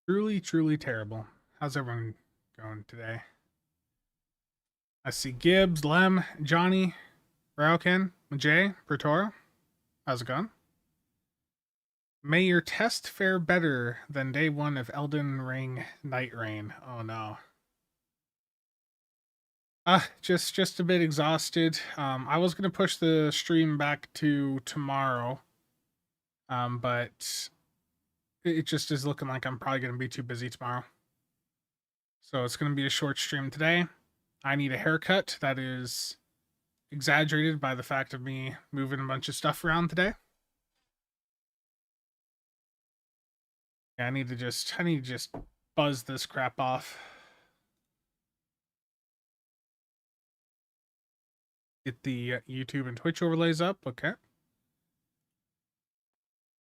Truly, truly terrible. How's everyone going today? I see Gibbs, Lem, Johnny, Rauken, Jay, Pretora. How's it going? May your test fare better than day one of Elden Ring Night Rain. Oh no. Just a bit exhausted. I was gonna push the stream back to tomorrow. But it just is looking like I'm probably gonna be too busy tomorrow. So it's gonna be a short stream today. I need a haircut that is exaggerated by the fact of me moving a bunch of stuff around today. Yeah, I need to just buzz this crap off. Get the YouTube and Twitch overlays up. Okay.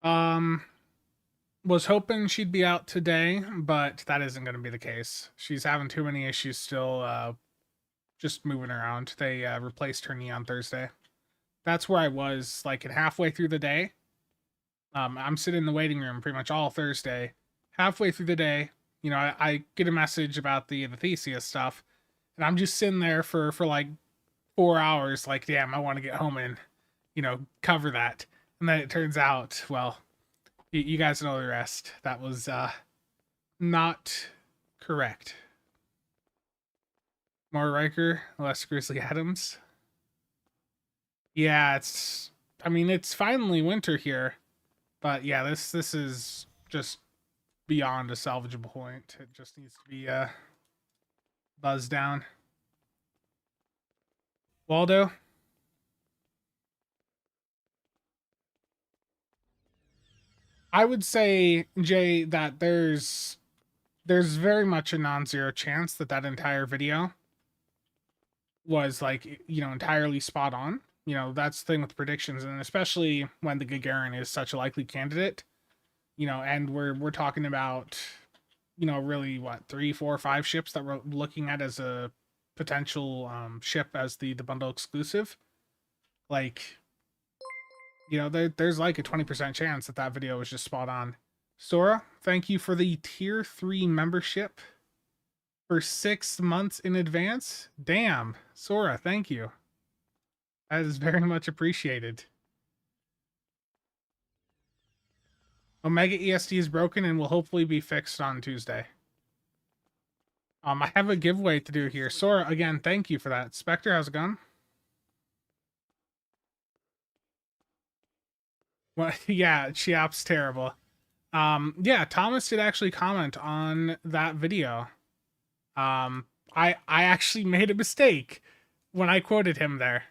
Um, was hoping she'd be out today, but that isn't going to be the case. She's having too many issues still. Just moving around. They replaced her knee on Thursday. That's where I was, like, at halfway through the day. I'm sitting in the waiting room pretty much all Thursday. Halfway through the day, I get a message about the Theseus stuff, and I'm just sitting there for like 4 hours, like, damn, I want to get home and cover that. And then it turns out, well, you guys know the rest. That was not correct. More Riker, less Grizzly Adams. Yeah, it's finally winter here, but yeah, this is just beyond a salvageable point. It just needs to be buzzed down. Waldo? I would say, Jay, that there's very much a non-zero chance that that entire video was, like, entirely spot on. That's the thing with predictions, and especially when the Gagarin is such a likely candidate. And we're talking about, really, what, 3, 4, 5 ships that we're looking at as a potential ship as the bundle exclusive. Like, there's like a 20% chance that that video was just spot on. Sora, thank you for the tier 3 membership for 6 months in advance. Damn, Sora, thank you. That is very much appreciated. Omega ESD is broken and will hopefully be fixed on Tuesday. I have a giveaway to do here. Sora, again, thank you for that. Spectre, how's it going? Well, yeah, Chiap's terrible. Yeah, Thomas did actually comment on that video. I actually made a mistake when I quoted him there.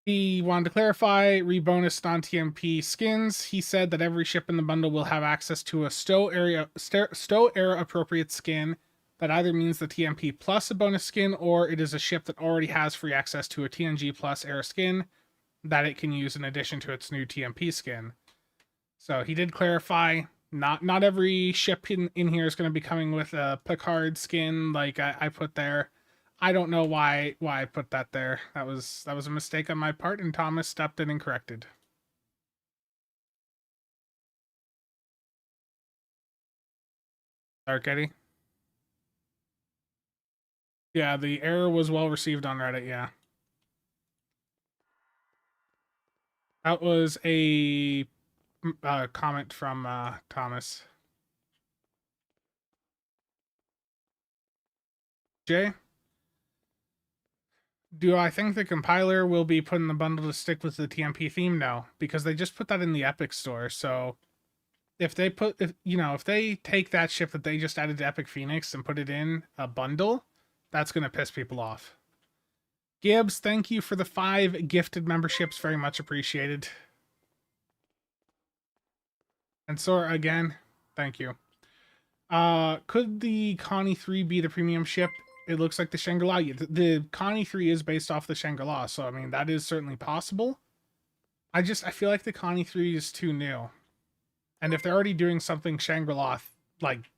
He wanted to clarify rebonus non-TMP skins. He said that every ship in the bundle will have access to a Stowe era appropriate skin. That either means the TMP plus a bonus skin, or it is a ship that already has free access to a TNG plus era skin that it can use in addition to its new TMP skin. So he did clarify, not every ship in here is going to be coming with a Picard skin like I put there. I don't know why I put that there. That was a mistake on my part, and Thomas stepped in and corrected. Dark Eddie. Yeah, the error was well received on Reddit. Yeah, that was a comment from Thomas. Jay, do I think the compiler will be put in the bundle to stick with the TMP theme? No, because they just put that in the Epic store. So if they if they take that ship that they just added to Epic Phoenix and put it in a bundle, that's gonna piss people off. Gibbs, thank you for the 5 gifted memberships. Very much appreciated. And Sora, again, thank you. Could the Connie 3 be the premium ship? It looks like the Shangri-La. The Connie 3 is based off the Shangri-La, so I mean that is certainly possible. I feel like the Connie 3 is too new. And if they're already doing something Shangri-La like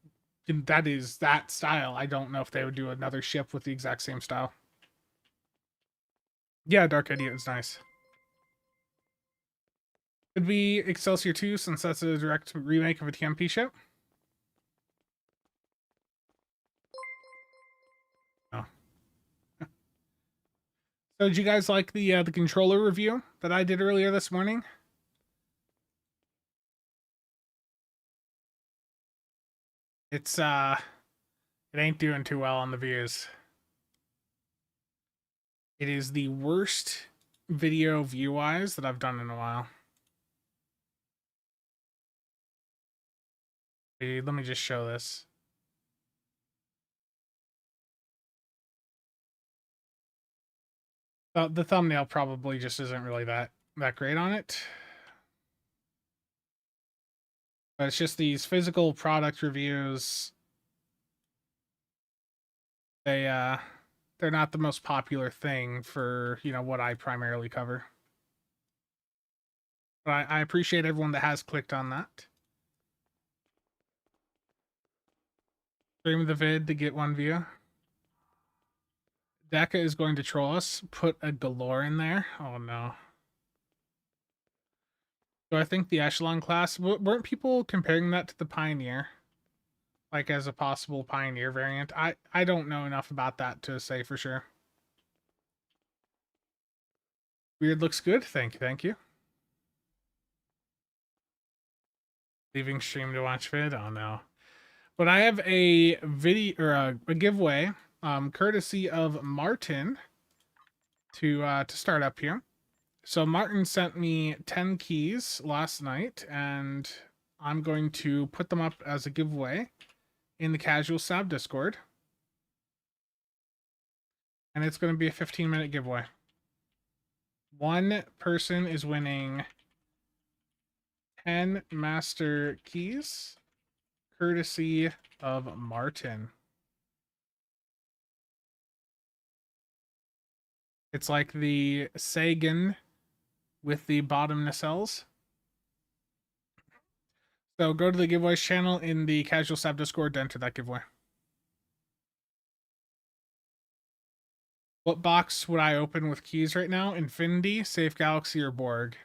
that is that style, I don't know if they would do another ship with the exact same style. Yeah, Dark Idiot is nice. Could be Excelsior 2 since that's a direct remake of a TMP ship. Oh. So did you guys like the controller review that I did earlier this morning? It's it ain't doing too well on the views. It is the worst video view-wise that I've done in a while. Let me just show this. The thumbnail probably just isn't really that great on it. But it's just these physical product reviews. They're not the most popular thing for, you know, what I primarily cover. But I appreciate everyone that has clicked on that. Stream the vid to get one view. Deka is going to troll us. Put a galore in there. Oh no. So I think the Echelon class, weren't people comparing that to the Pioneer? Like as a possible Pioneer variant? I don't know enough about that to say for sure. Weird looks good. Thank you. Leaving stream to watch vid? Oh no. But I have a video or a giveaway, courtesy of Martin to start up here. So Martin sent me 10 keys last night, and I'm going to put them up as a giveaway in the CasualSAB Discord. And it's going to be a 15-minute giveaway. One person is winning 10 master keys, courtesy of Martin. It's like the Sagan with the bottom nacelles. So go to the giveaways channel in the CasualSAB Discord to enter that giveaway. What box would I open with keys right now? Infinity, Safe Galaxy, or Borg?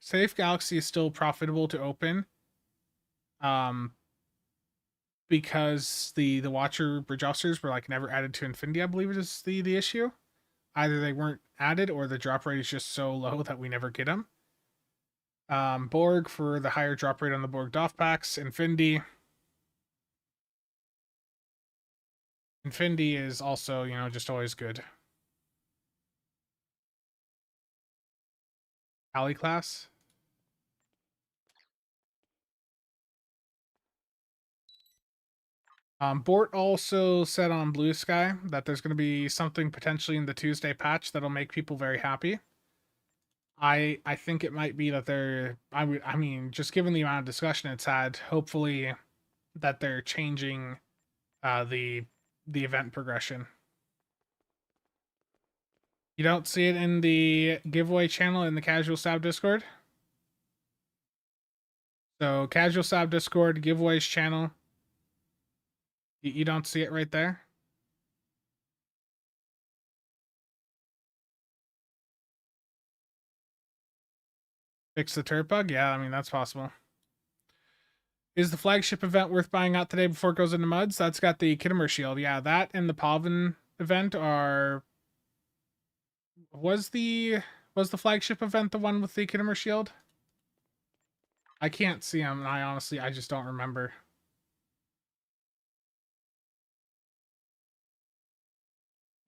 Safe Galaxy is still profitable to open. Because the Watcher Bridge Officers were like never added to Infinity, I believe is the issue. Either they weren't added or the drop rate is just so low that we never get them. Borg for the higher drop rate on the Borg Doff packs. Infinity is also, you know, just always good. Alley class. Bort also said on Blue Sky that there's going to be something potentially in the Tuesday patch that'll make people very happy. I think it might be that I mean, just given the amount of discussion it's had, hopefully that they're changing the event progression. You don't see it in the giveaway channel in the CasualSAB Discord? So CasualSAB Discord giveaways channel. You don't see it right there? Fix the turret bug? Yeah, I mean, that's possible. Is the flagship event worth buying out today before it goes into muds? That's got the Kittimer shield. Yeah, that and the Pavin event are... Was the flagship event the one with the Kittimer shield? I can't see them, and I just don't remember.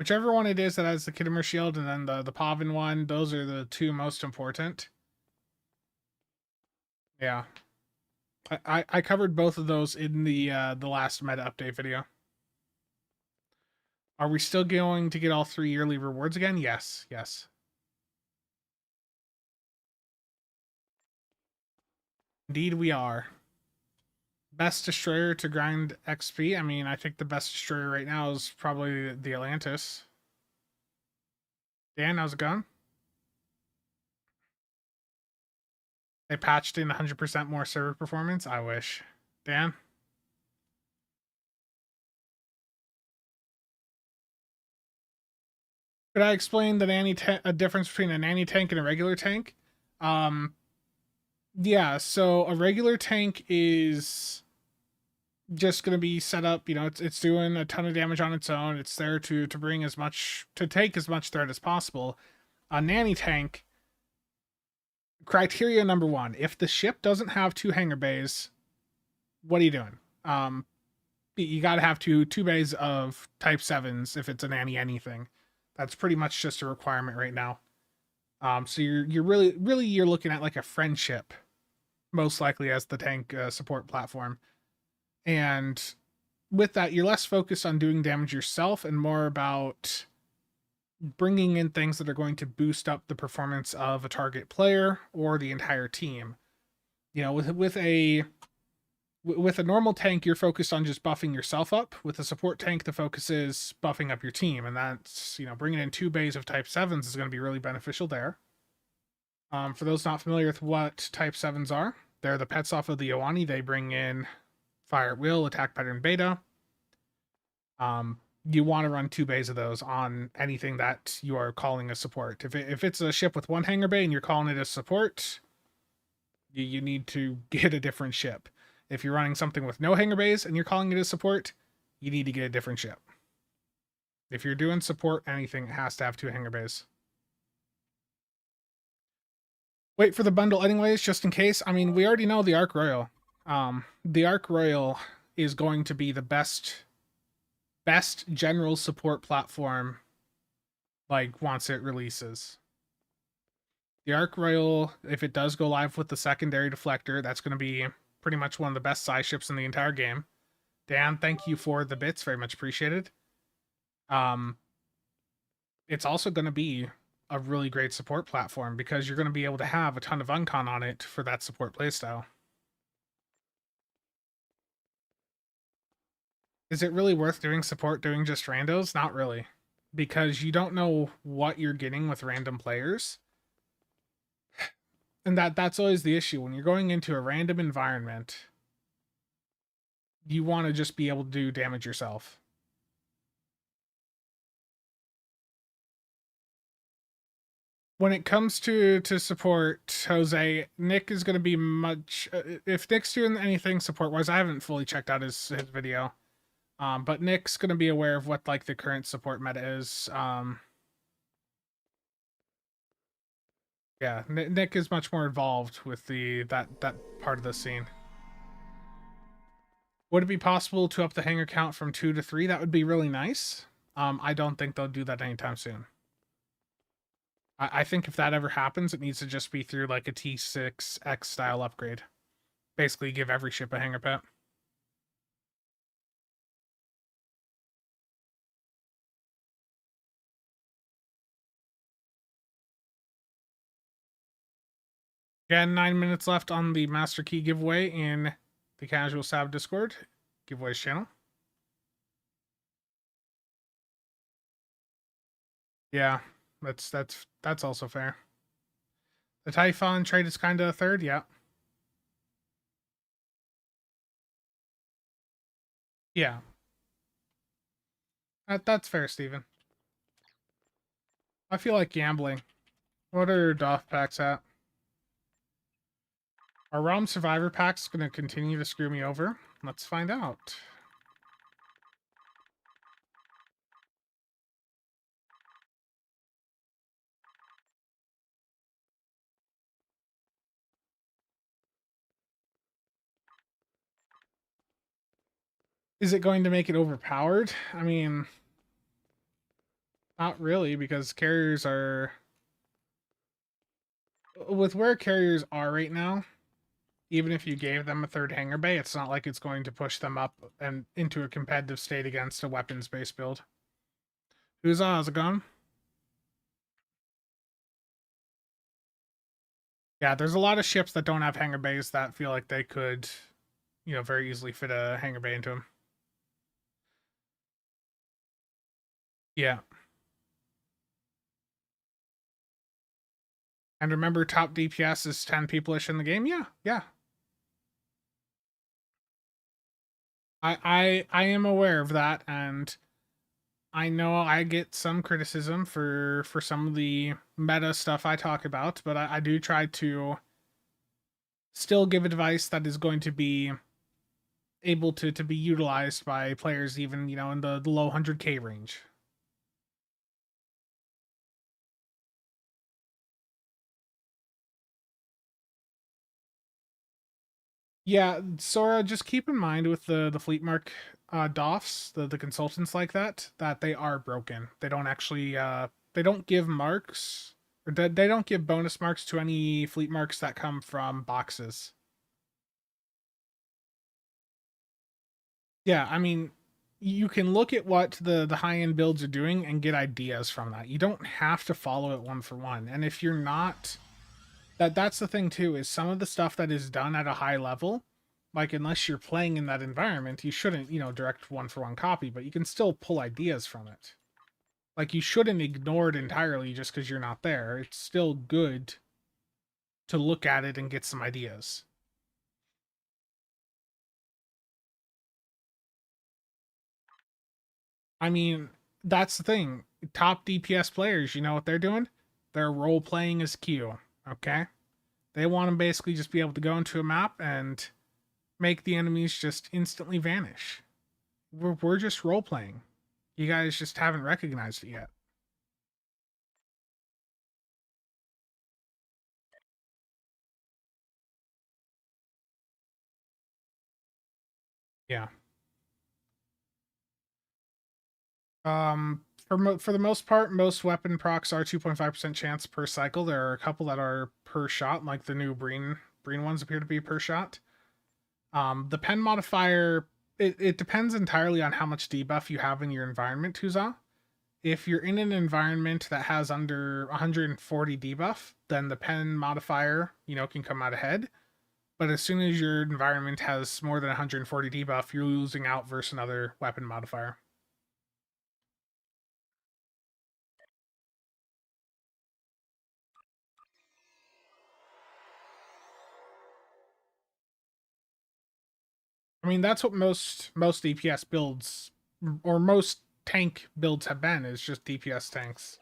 Whichever one it is that has the Kittimer shield and then the Pavin one, those are the two most important. Yeah. I covered both of those in the last meta update video. Are we still going to get all 3 yearly rewards again? Yes. Indeed we are. Best destroyer to grind XP. I mean, I think the best destroyer right now is probably the Atlantis. Dan, how's it going? They patched in 100% more server performance? I wish. Dan? Could I explain the Nanny a difference between a Nanny tank and a regular tank? Yeah, so a regular tank is just going to be set up, it's doing a ton of damage on its own. It's there to bring as much, to take as much threat as possible. A nanny tank, criteria number one, if the ship doesn't have two hangar bays, what are you doing? You got to have two bays of type 7s if it's a nanny anything. That's pretty much just a requirement right now. So you're really you're looking at like a friendship, most likely as the tank support platform. And with that, you're less focused on doing damage yourself and more about bringing in things that are going to boost up the performance of a target player or the entire team. With a normal tank, you're focused on just buffing yourself up. With a support tank, the focus is buffing up your team, and that's bringing in two bays of type 7s is going to be really beneficial there. For those not familiar with what type 7s are, they're the pets off of the Ioani. They bring in fire at will, attack pattern beta. You want to run two bays of those on anything that you are calling a support. If it's a ship with one hangar bay and you're calling it a support, you need to get a different ship. If you're running something with no hangar bays and you're calling it a support, you need to get a different ship. If you're doing support anything, it has to have two hangar bays. Wait for the bundle anyways, just in case. I mean, we already know the Ark Royal. The Ark Royal is going to be the best general support platform, like, once it releases. The Ark Royal, if it does go live with the secondary deflector, that's going to be pretty much one of the best size ships in the entire game. Dan, thank you for the bits, very much appreciated. It's also going to be a really great support platform because you're going to be able to have a ton of uncon on it for that support playstyle. Is it really worth doing support doing just randos? Not really, because you don't know what you're getting with random players. And that's always the issue when you're going into a random environment. You want to just be able to do damage yourself. When it comes to support, Jose, Nick is going to be much. If Nick's doing anything support wise, I haven't fully checked out his video. But Nick's going to be aware of what like the current support meta is. Yeah, Nick is much more involved with that part of the scene. Would it be possible to up the hangar count from 2 to 3? That would be really nice. I don't think they'll do that anytime soon. I think if that ever happens, it needs to just be through like a T6X style upgrade. Basically, give every ship a hangar pet. Again, 9 minutes left on the Master Key giveaway in the CasualSAB Discord giveaways channel. Yeah, that's also fair. The Typhon trade is kind of a third, yeah. Yeah. That's fair, Steven. I feel like gambling. What are Doff packs at? Are ROM Survivor packs going to continue to screw me over? Let's find out. Is it going to make it overpowered? I mean, not really, because carriers are... With where carriers are right now, even if you gave them a third hangar bay, it's not like it's going to push them up and into a competitive state against a weapons-based build. Who's on? How's it going? Yeah, there's a lot of ships that don't have hangar bays that feel like they could, very easily fit a hangar bay into them. Yeah. And remember, top DPS is 10 people-ish in the game? Yeah, yeah. I am aware of that, and I know I get some criticism for some of the meta stuff I talk about, but I do try to still give advice that is going to be able to be utilized by players even, you know, in the low 100k range. Yeah, Sora, just keep in mind with the fleet mark Doffs, the consultants like that they are broken. They don't actually they don't give marks, or they don't give bonus marks to any fleet marks that come from boxes. Yeah, I mean, you can look at what the high end builds are doing and get ideas from that. You don't have to follow it one for one. And if you're not, that's the thing too, is some of the stuff that is done at a high level, like unless you're playing in that environment, you shouldn't, you know, direct one for one copy, but you can still pull ideas from it. Like you shouldn't ignore it entirely just because you're not there. It's still good to look at it and get some ideas. I mean, that's the thing. Top DPS players, you know what they're doing? They're role playing as Q. Okay? They want to basically just be able to go into a map and make the enemies just instantly vanish. We're just role playing. You guys just haven't recognized it yet. Yeah. For the most part, most weapon procs are 2.5% chance per cycle. There are a couple that are per shot, like the new Breen ones appear to be per shot. The pen modifier, it depends entirely on how much debuff you have in your environment, Tuza. If you're in an environment that has under 140 debuff, then the pen modifier, you know, can come out ahead. But as soon as your environment has more than 140 debuff, you're losing out versus another weapon modifier. I mean, that's what most DPS builds or most tank builds have been, is just DPS tanks.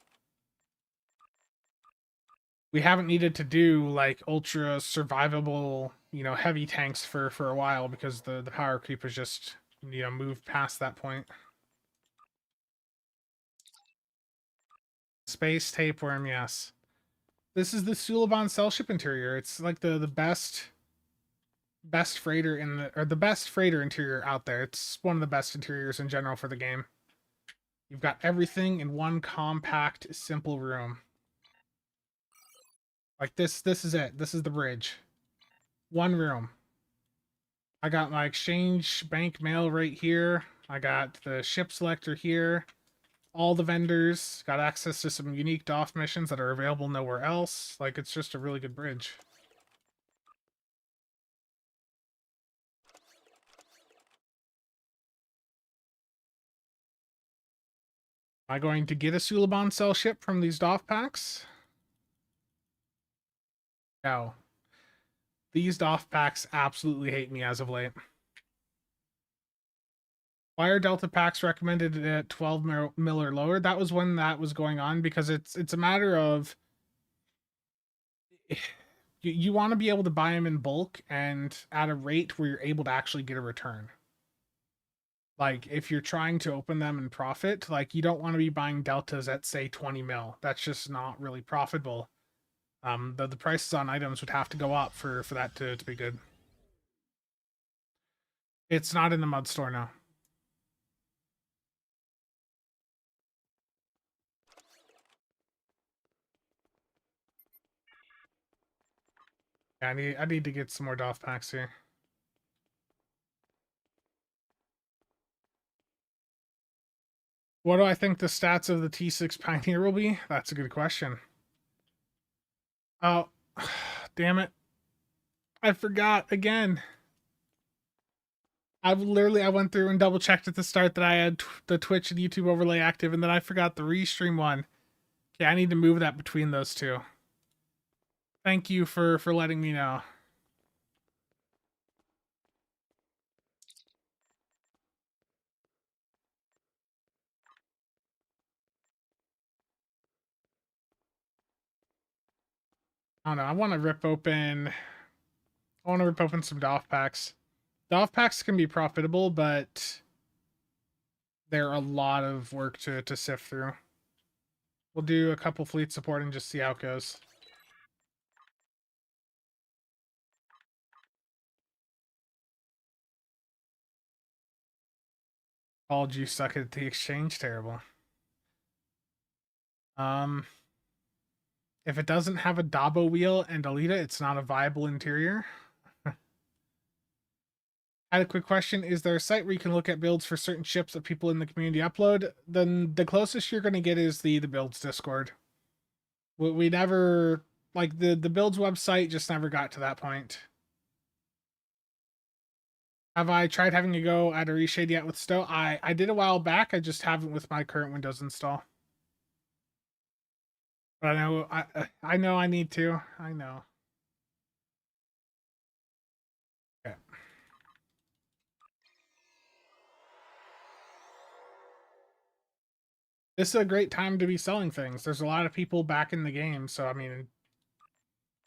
We haven't needed to do like ultra survivable, you know, heavy tanks for a while because the power creep has just, you know, moved past that point. Space tapeworm, yes. This is the Suliban cell ship interior. It's like the best freighter in the, or the best freighter interior out there. It's one of the best interiors in general for the game. You've got everything in one compact, simple room. Like this is it. This is the bridge. One room. I got my exchange bank mail right here. I got the ship selector here. All the vendors got access to some unique Doff missions that are available nowhere else. Like it's just a really good bridge. Am I going to get a Suliban cell ship from these Doff packs? No. These Doff packs absolutely hate me as of late. Why are Delta packs recommended at 12 mil or lower? That was when that was going on because it's a matter of you want to be able to buy them in bulk and at a rate where you're able to actually get a return. Like if you're trying to open them and profit, like you don't want to be buying deltas at say 20 mil. That's just not really profitable. The prices on items would have to go up for that to be good. It's not in the mud store now. Yeah, I need to get some more Doff packs here. What do I think the stats of the T6 Pioneer will be? That's a good question. Oh, damn it. I forgot again. I went through and double checked at the start that I had the Twitch and YouTube overlay active, and then I forgot the restream one. Okay, I need to move that between those two. Thank you for letting me know. I don't know. I want to rip open. I want to rip open some Doff packs. Doff packs can be profitable, but they're a lot of work to sift through. We'll do a couple fleet support and just see how it goes. Called you suck at the exchange. Terrible. If it doesn't have a Dabo wheel and Alita, it's not a viable interior. I had a quick question. Is there a site where you can look at builds for certain ships that people in the community upload? Then the closest you're going to get is the builds Discord. We never, like, the builds website just never got to that point. Have I tried having a go at a reshade yet with Stowe? I did a while back. I just haven't with my current Windows install. But I know I need to. I know. Okay. This is a great time to be selling things. There's a lot of people back in the game, so I mean,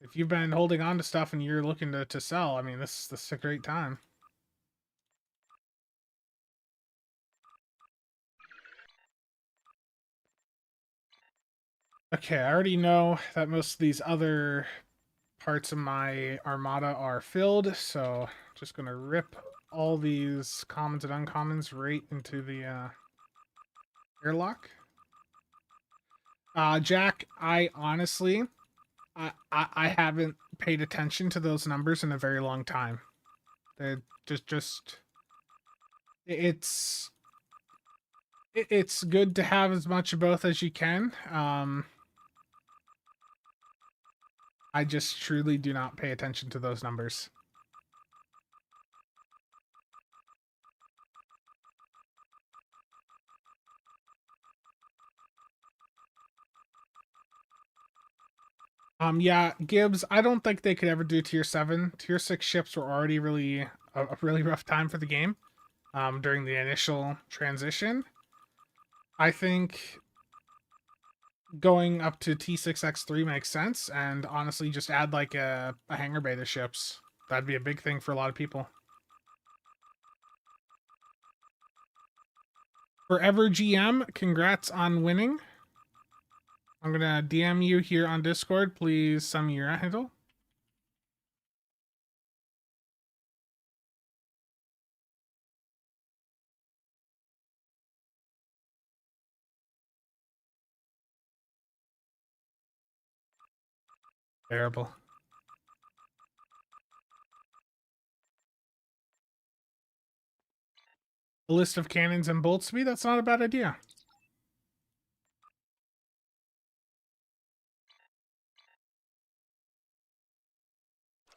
if you've been holding on to stuff and you're looking to sell, I mean, this is a great time. Okay, I already know that most of these other parts of my armada are filled, so just gonna rip all these commons and uncommons right into the airlock. Jack, I honestly, I haven't paid attention to those numbers in a very long time. They're just it's it's good to have as much of both as you can. I just truly do not pay attention to those numbers. Yeah, Gibbs, I don't think they could ever do tier 7. Tier 6 ships were already really a really rough time for the game during the initial transition. I think going up to T6X3 makes sense, and honestly just add like a hangar bay to ships. That'd be a big thing for a lot of people. Forever GM, congrats on winning. I'm gonna DM you here on Discord. Please send me your handle. Terrible. A list of cannons and bolts to me? That's not a bad idea.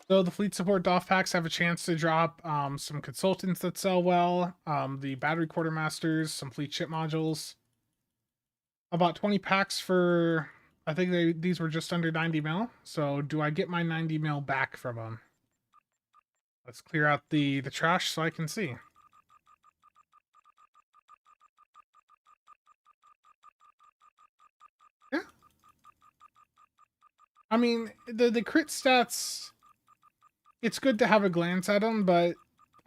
So the fleet support Doff packs have a chance to drop some consultants that sell well, the battery quartermasters, some fleet ship modules. About 20 packs for, I think these were just under 90 mil. So do I get my 90 mil back from them? Let's clear out the trash so I can see. Yeah. I mean, the crit stats, it's good to have a glance at them, but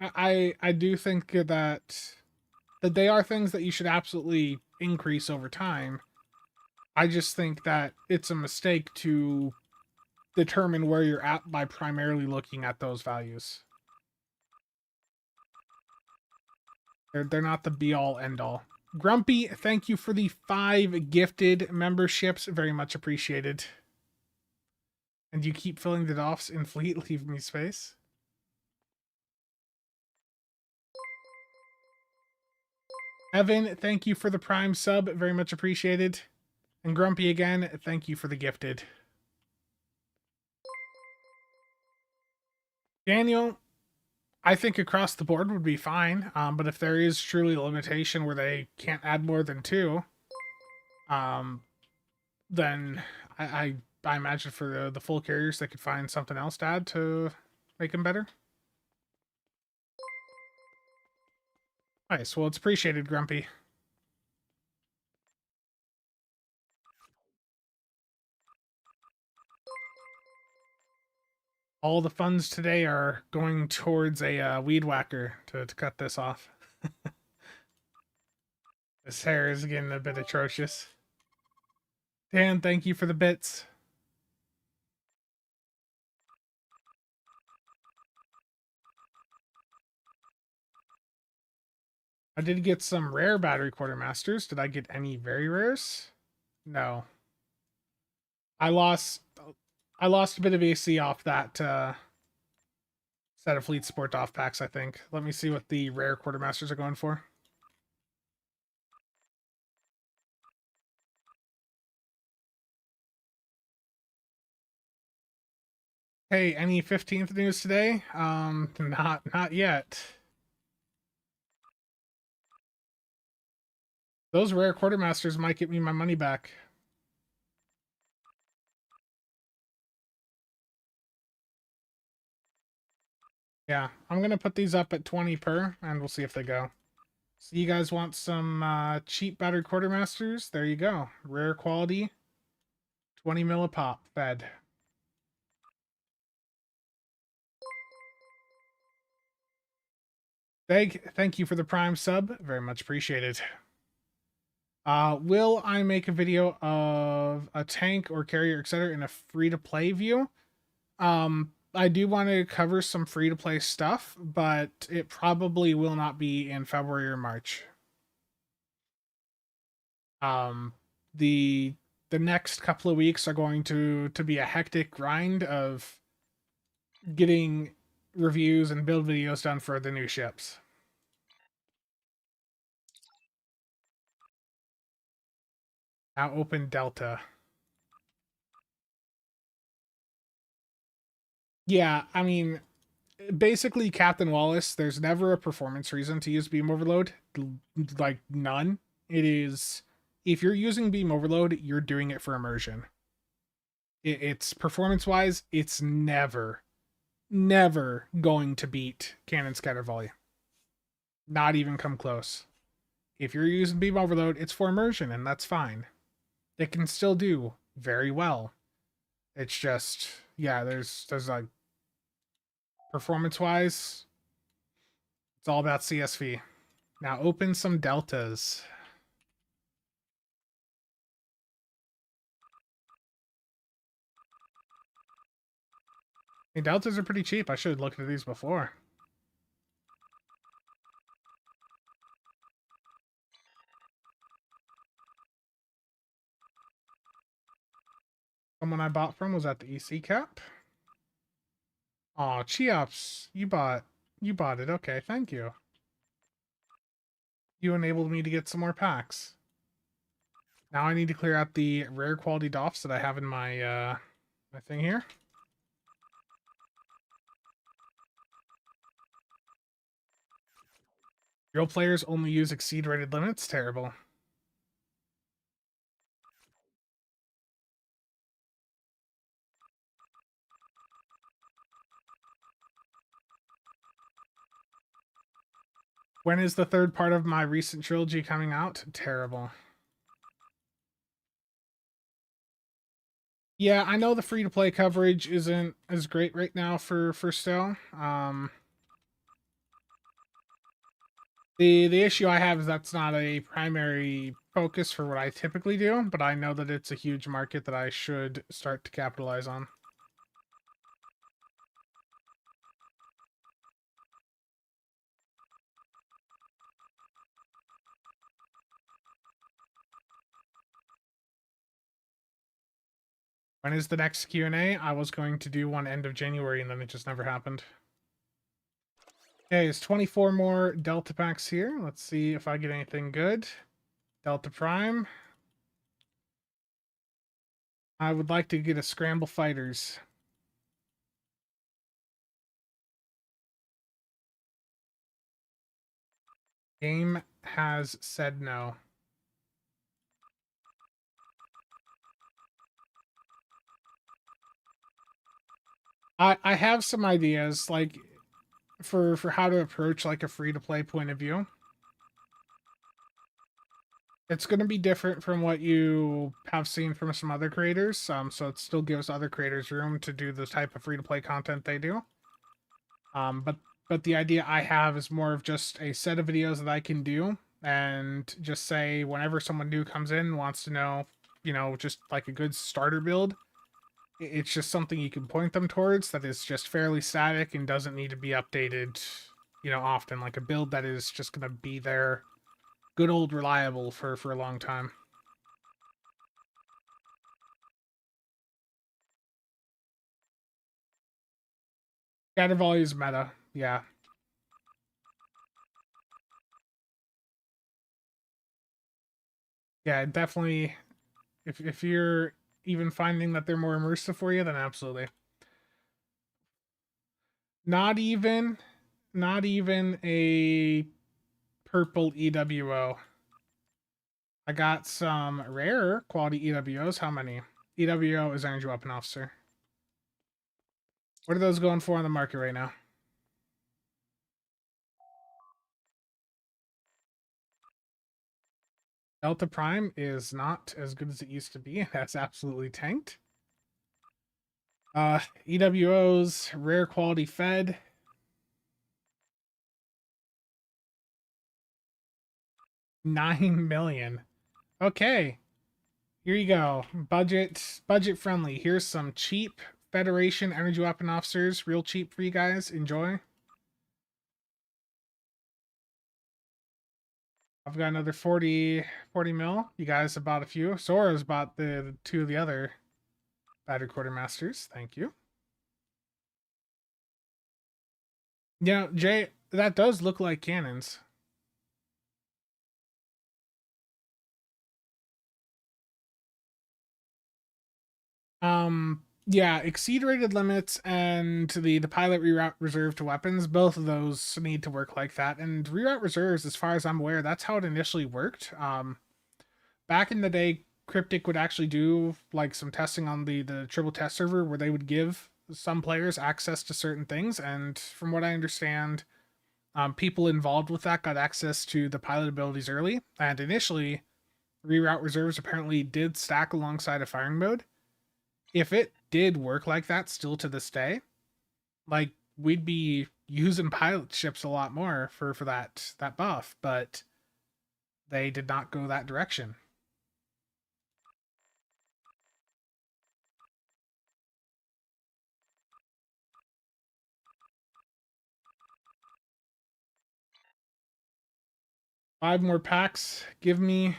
I do think that they are things that you should absolutely increase over time. I just think that it's a mistake to determine where you're at by primarily looking at those values. They're not the be all end all. Grumpy, thank you for the 5 gifted memberships. Very much appreciated. And you keep filling the Doffs in fleet. Leave me space. Evan, thank you for the Prime sub. Very much appreciated. And Grumpy again, thank you for the gifted. Daniel, I think across the board would be fine. But if there is truly a limitation where they can't add more than 2, then I imagine for the full carriers they could find something else to add to make them better. Nice. Well, it's appreciated, Grumpy. All the funds today are going towards a weed whacker to cut this off. This hair is getting a bit atrocious. Dan, thank you for the bits. I did get some rare battery quartermasters. Did I get any very rares? No. I lost a bit of AC off that set of Fleet Sport off packs, I think. Let me see what the rare quartermasters are going for. Hey, any 15th news today? Not yet. Those rare quartermasters might get me my money back. Yeah, I'm gonna put these up at 20 per, and we'll see if they go. So you guys want some cheap battered quartermasters? There you go. Rare quality, 20 mil a pop, fed. Thank you for the Prime sub. Very much appreciated. Will I make a video of a tank or carrier, etc., in a free-to-play view? I do want to cover some free-to-play stuff, but it probably will not be in February or March. Um, the next couple of weeks are going to be a hectic grind of getting reviews and build videos done for the new ships. Now open Delta. Yeah, I mean, basically Captain Wallace, there's never a performance reason to use beam overload. Like none. It is, if you're using beam overload, you're doing it for immersion. It's performance wise, it's never going to beat cannon scatter volley. Not even come close. If you're using beam overload, it's for immersion, and that's fine. It can still do very well. It's just, yeah, there's like, performance wise, it's all about CSV. Now open some deltas. I mean, deltas are pretty cheap. I should have looked at these before. Someone I bought from was at the EC cap. Aw, Cheops, you bought it. Okay, thank you. You enabled me to get some more packs. Now I need to clear out the rare quality Doffs that I have in my my thing here. Real players only use exceed rated limits. Terrible. When is the third part of my recent trilogy coming out? Terrible. Yeah, I know the free-to-play coverage isn't as great right now for Stow. The issue I have is that's not a primary focus for what I typically do, but I know that it's a huge market that I should start to capitalize on. When is the next Q&A? I was going to do one end of January, and then it just never happened. Okay, there's 24 more Delta packs here. Let's see if I get anything good. Delta Prime. I would like to get a Scramble Fighters. Game has said no. I have some ideas, like, for how to approach like a free to play point of view. It's going to be different from what you have seen from some other creators. So it still gives other creators room to do the type of free to play content they do. But the idea I have is more of just a set of videos that I can do and just say whenever someone new comes in wants to know, just like a good starter build, it's just something you can point them towards that is just fairly static and doesn't need to be updated, often. Like a build that is just going to be there, good old reliable for a long time. Scatter volley is meta, yeah. Yeah, definitely. If you're even finding that they're more immersive for you, then absolutely. Not even, not even a purple EWO. I got some rare quality EWOs. How many? EWO is Energy Weapon Officer. What are those going for on the market right now? Delta Prime is not as good as it used to be. That's absolutely tanked. EWOs, rare quality fed. 9 million. Okay. Here you go. Budget friendly. Here's some cheap Federation Energy Weapon Officers. Real cheap for you guys. Enjoy. I've got another 40 mil. You guys have bought a few. Sora's bought the two of the other battery quartermasters. Thank you. Yeah, Jay, that does look like cannons. Yeah, exceed rated limits and the pilot reroute reserve to weapons, both of those need to work like that. And reroute reserves, as far as I'm aware, that's how it initially worked. Back in the day, Cryptic would actually do like some testing on the triple test server where they would give some players access to certain things, and from what I understand, people involved with that got access to the pilot abilities early. And initially, reroute reserves apparently did stack alongside a firing mode. If it did work like that still to this day, like we'd be using pilot ships a lot more for that buff, but they did not go that direction. 5 more packs. Give me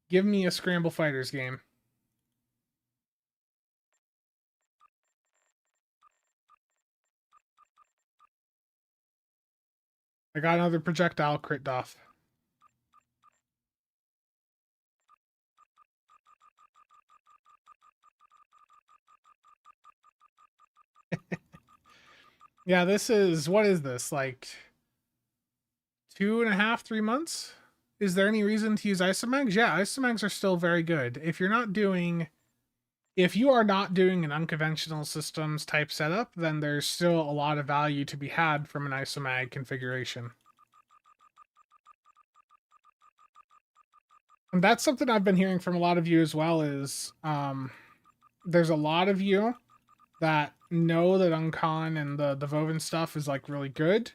a Scramble Fighters game. I got another projectile crit Doff. Yeah, this is, what is this? Like 2.5, 3 months? Is there any reason to use isomags? Yeah, isomags are still very good. If you are not doing an unconventional systems type setup, then there's still a lot of value to be had from an isomag configuration. And that's something I've been hearing from a lot of you as well is there's a lot of you that know that Uncon and the Voven stuff is like really good,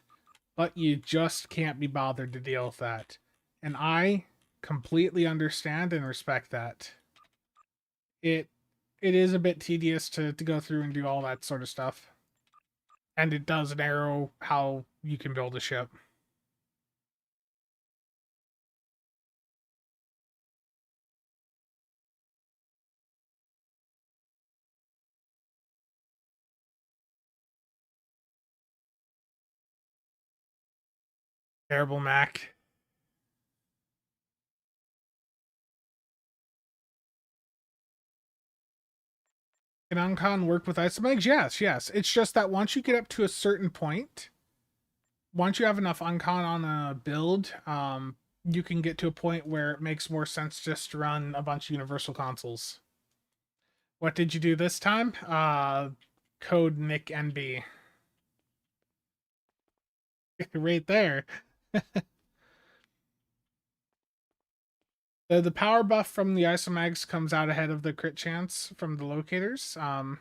but you just can't be bothered to deal with that. And I completely understand and respect that. It it is a bit tedious to go through and do all that sort of stuff. And it does narrow how you can build a ship. Terrible Mac. Can Uncon work with isomags? Yes, yes. It's just that once you get up to a certain point, once you have enough Uncon on a build, you can get to a point where it makes more sense just to run a bunch of universal consoles. What did you do this time? Code Nick NB. Right there. The power buff from the isomags comes out ahead of the crit chance from the locators. But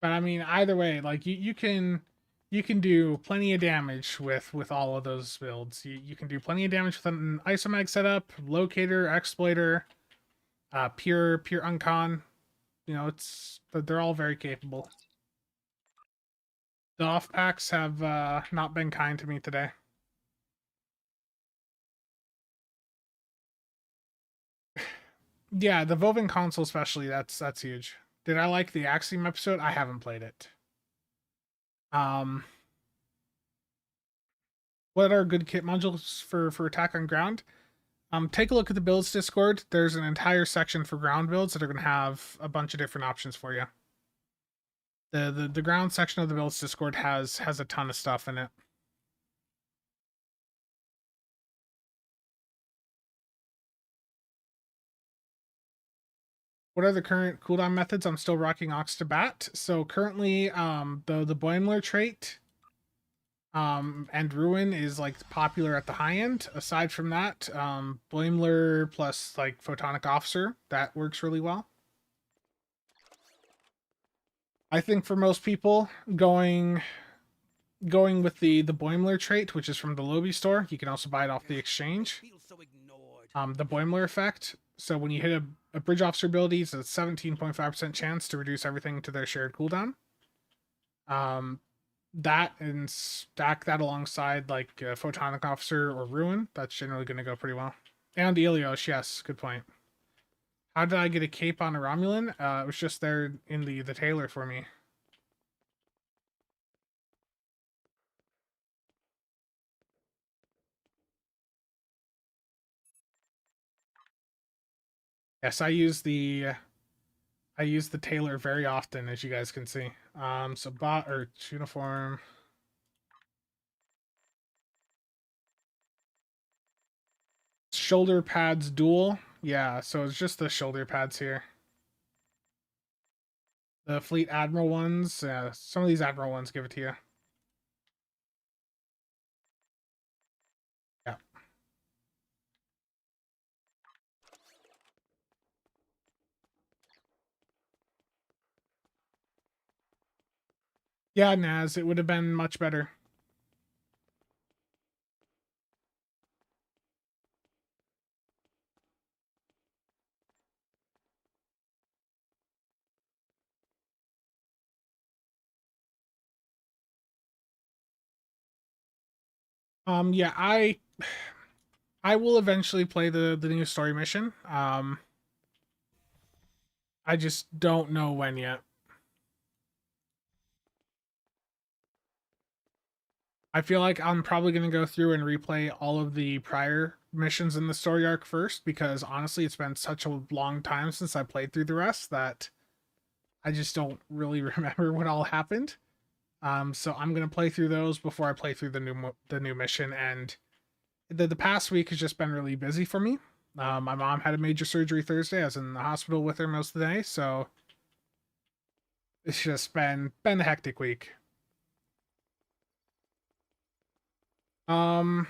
I mean, either way, like you can do plenty of damage with all of those builds. You can do plenty of damage with an isomag setup, locator, exploiter, pure uncon. You know, it's they're all very capable. The off packs have not been kind to me today. Yeah, the Vovin console especially, that's huge. Did I like the Axiom episode? I haven't played it. Um, what are good kit modules for attack on ground? Take a look at the builds Discord. There's an entire section for ground builds that are going to have a bunch of different options for you. The ground section of the builds Discord has a ton of stuff in it. What are the current cooldown methods? I'm still rocking Ox to Bat. So currently, the Boimler trait and Ruin is like popular at the high end. Aside from that, Boimler plus like Photonic Officer, that works really well. I think for most people, going with the Boimler trait, which is from the Lobby store, you can also buy it off the exchange. The Boimler effect. So when you hit a bridge officer ability, it's a 17.5% chance to reduce everything to their shared cooldown. That and stack that alongside like Photonic Officer or Ruin. That's generally going to go pretty well. And Elios, yes, good point. How did I get a cape on a Romulan? It was just there in the tailor for me. Yes, I use the tailor very often, as you guys can see. So bot or uniform. Shoulder pads dual. Yeah, so it's just the shoulder pads here. The Fleet Admiral ones. Some of these Admiral ones give it to you. Yeah. Yeah, Naz, it would have been much better. Yeah, I will eventually play the new story mission. I just don't know when yet. I feel like I'm probably going to go through and replay all of the prior missions in the story arc first because honestly, it's been such a long time since I played through the rest that I just don't really remember what all happened. So I'm going to play through those before I play through the new mission. And the past week has just been really busy for me. My mom had a major surgery Thursday. I was in the hospital with her most of the day, so it's just been a hectic week. Um,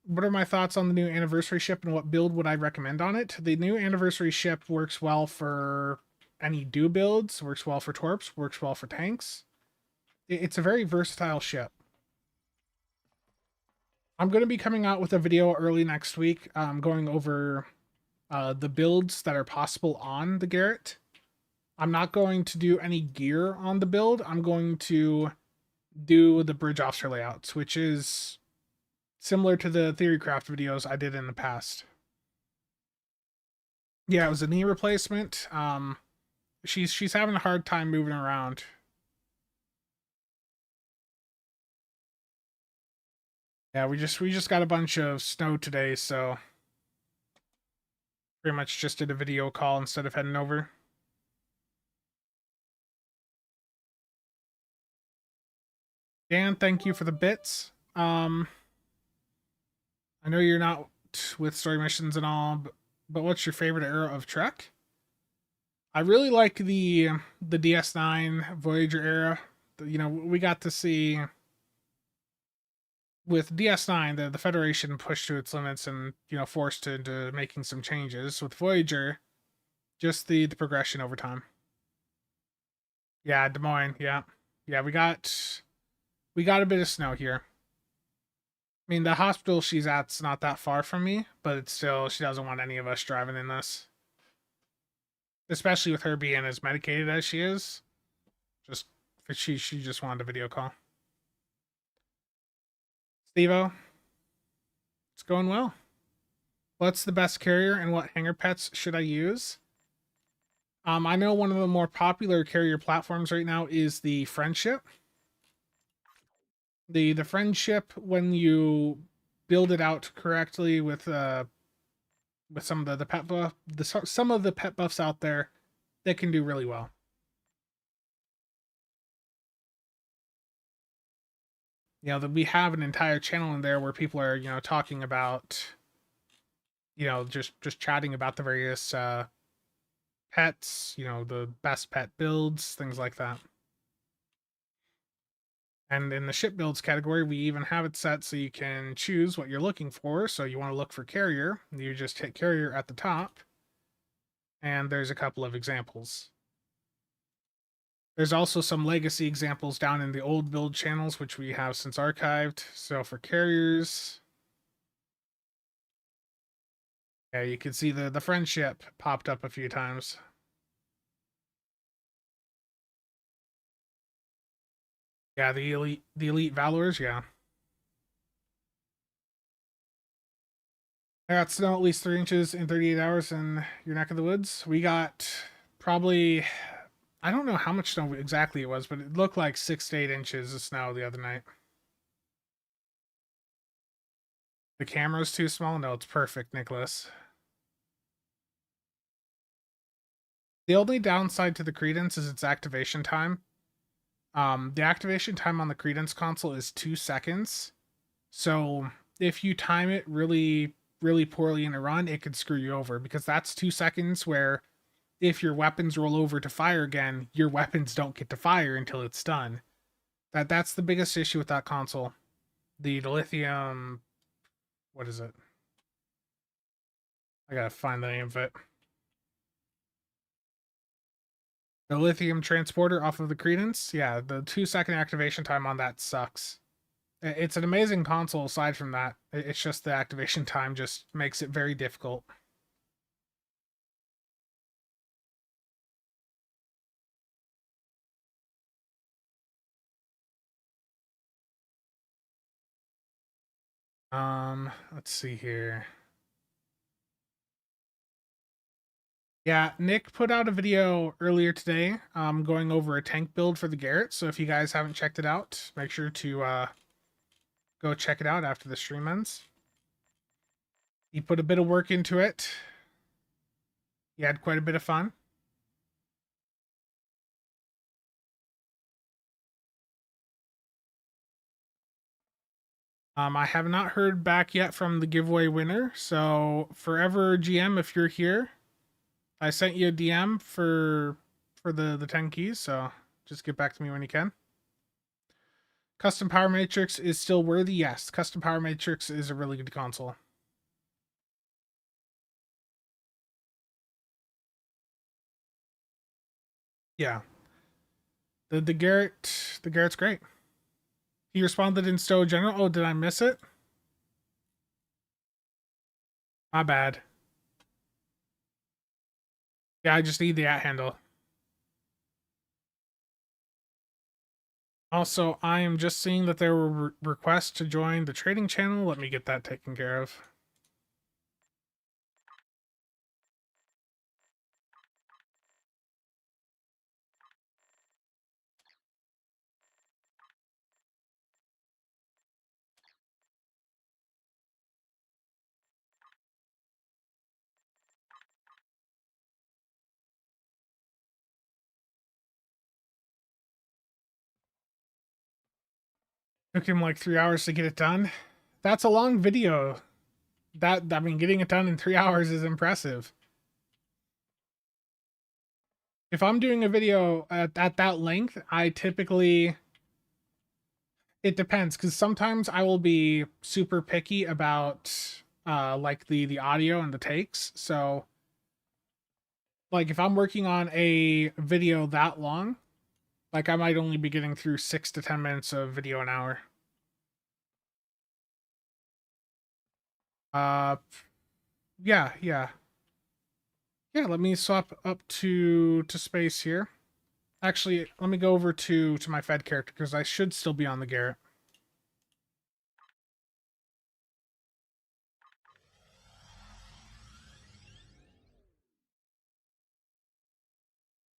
what are my thoughts on the new anniversary ship and what build would I recommend on it? The new anniversary ship works well for any do builds, works well for torps, works well for tanks. It's a very versatile ship. I'm going to be coming out with a video early next week, going over the builds that are possible on the Garrett. I'm not going to do any gear on the build. I'm going to do the bridge officer layouts, which is similar to the Theorycraft videos I did in the past. Yeah, it was a knee replacement. She's having a hard time moving around. Yeah, we just got a bunch of snow today, so pretty much just did a video call instead of heading over. Dan, thank you for the bits. I know you're not with story missions and all, but what's your favorite era of Trek? I really like the DS9 Voyager era. You know, we got to see with DS9, the Federation pushed to its limits and, you know, forced into making some changes. With Voyager, just the progression over time. Yeah, Des Moines. Yeah, yeah. We got a bit of snow here. I mean, the hospital she's at's not that far from me, but it's still, she doesn't want any of us driving in this, especially with her being as medicated as she is. Just she just wanted a video call. Stevo, it's going well. What's the best carrier and what hanger pets should I use? I know one of the more popular carrier platforms right now is the Friendship. The Friendship, when you build it out correctly with some of the pet buff, some of the pet buffs out there, they can do really well. You know, that we have an entire channel in there where people are, you know, talking about, you know, just chatting about the various pets, you know, the best pet builds, things like that. And in the ship builds category, we even have it set so you can choose what you're looking for. So you want to look for carrier, you just hit carrier at the top, and there's a couple of examples. There's also some legacy examples down in the old build channels, which we have since archived. So for carriers, yeah, you can see the Friendship popped up a few times. Yeah, the elite Valors, yeah. I got snow at least 3 inches in 38 hours in your neck of the woods. We got probably, I don't know how much snow exactly it was, but it looked like 6 to 8 inches of snow the other night. The camera's too small? No, it's perfect, Nicholas. The only downside to the Credence is its activation time. The activation time on the Credence console is 2 seconds. So if you time it really, really poorly in a run, it could screw you over, because that's 2 seconds where if your weapons roll over to fire again, your weapons don't get to fire until it's done. That's the biggest issue with that console. The lithium, what is it? I gotta find the name of it. The lithium transporter off of the Credence. Yeah, the 2-second activation time on that sucks. It's an amazing console aside from that. It's just the activation time just makes it very difficult. Let's see here. Yeah, Nick put out a video earlier today, going over a tank build for the Garrett. So if you guys haven't checked it out, make sure to go check it out after the stream ends. He put a bit of work into it. He had quite a bit of fun. I have not heard back yet from the giveaway winner. So Forever GM, if you're here, I sent you a DM for the 10 keys. So just get back to me when you can. Custom Power Matrix is still worthy. Yes, Custom Power Matrix is a really good console. Yeah. The Garrett's great. He responded in Stowe General. Oh, did I miss it? My bad. Yeah, I just need the @ handle. Also, I am just seeing that there were requests to join the trading channel. Let me get that taken care of. Took him like 3 hours to get it done. That's a long video. I mean, getting it done in 3 hours is impressive. If I'm doing a video at that length, I typically, It depends, because sometimes I will be super picky about like the audio and the takes. So like if I'm working on a video that long, like I might only be getting through 6 to 10 minutes of video an hour. Uh yeah, yeah. Yeah, let me swap up to space here. Actually, let me go over to my Fed character because I should still be on the Garrett.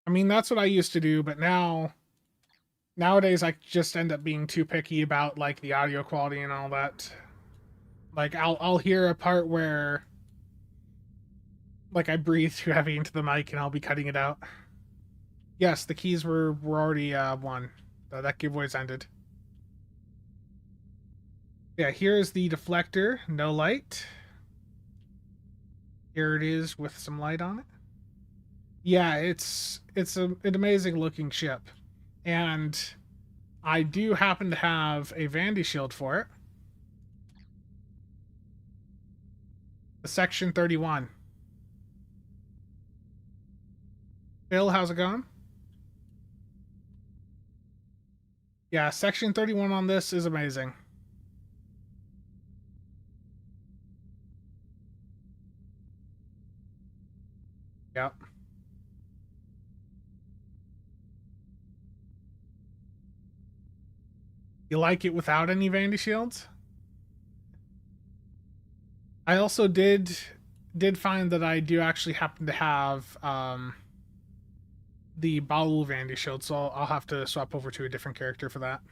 I mean, that's what I used to do, but nowadays I just end up being too picky about like the audio quality and all that. Like I'll hear a part where like I breathe too heavy into the mic and I'll be cutting it out. Yes, the keys were already won. That giveaway's ended. Yeah, here's the deflector, no light. Here it is with some light on it. Yeah, it's an amazing looking ship. And I do happen to have a Vandy shield for it. The Section 31. Phil, how's it going? Yeah, Section 31 on this is amazing. Yep. You like it without any Vandy shields? I also did find that I do actually happen to have the Baul Vandy shield, so I'll have to swap over to a different character for that.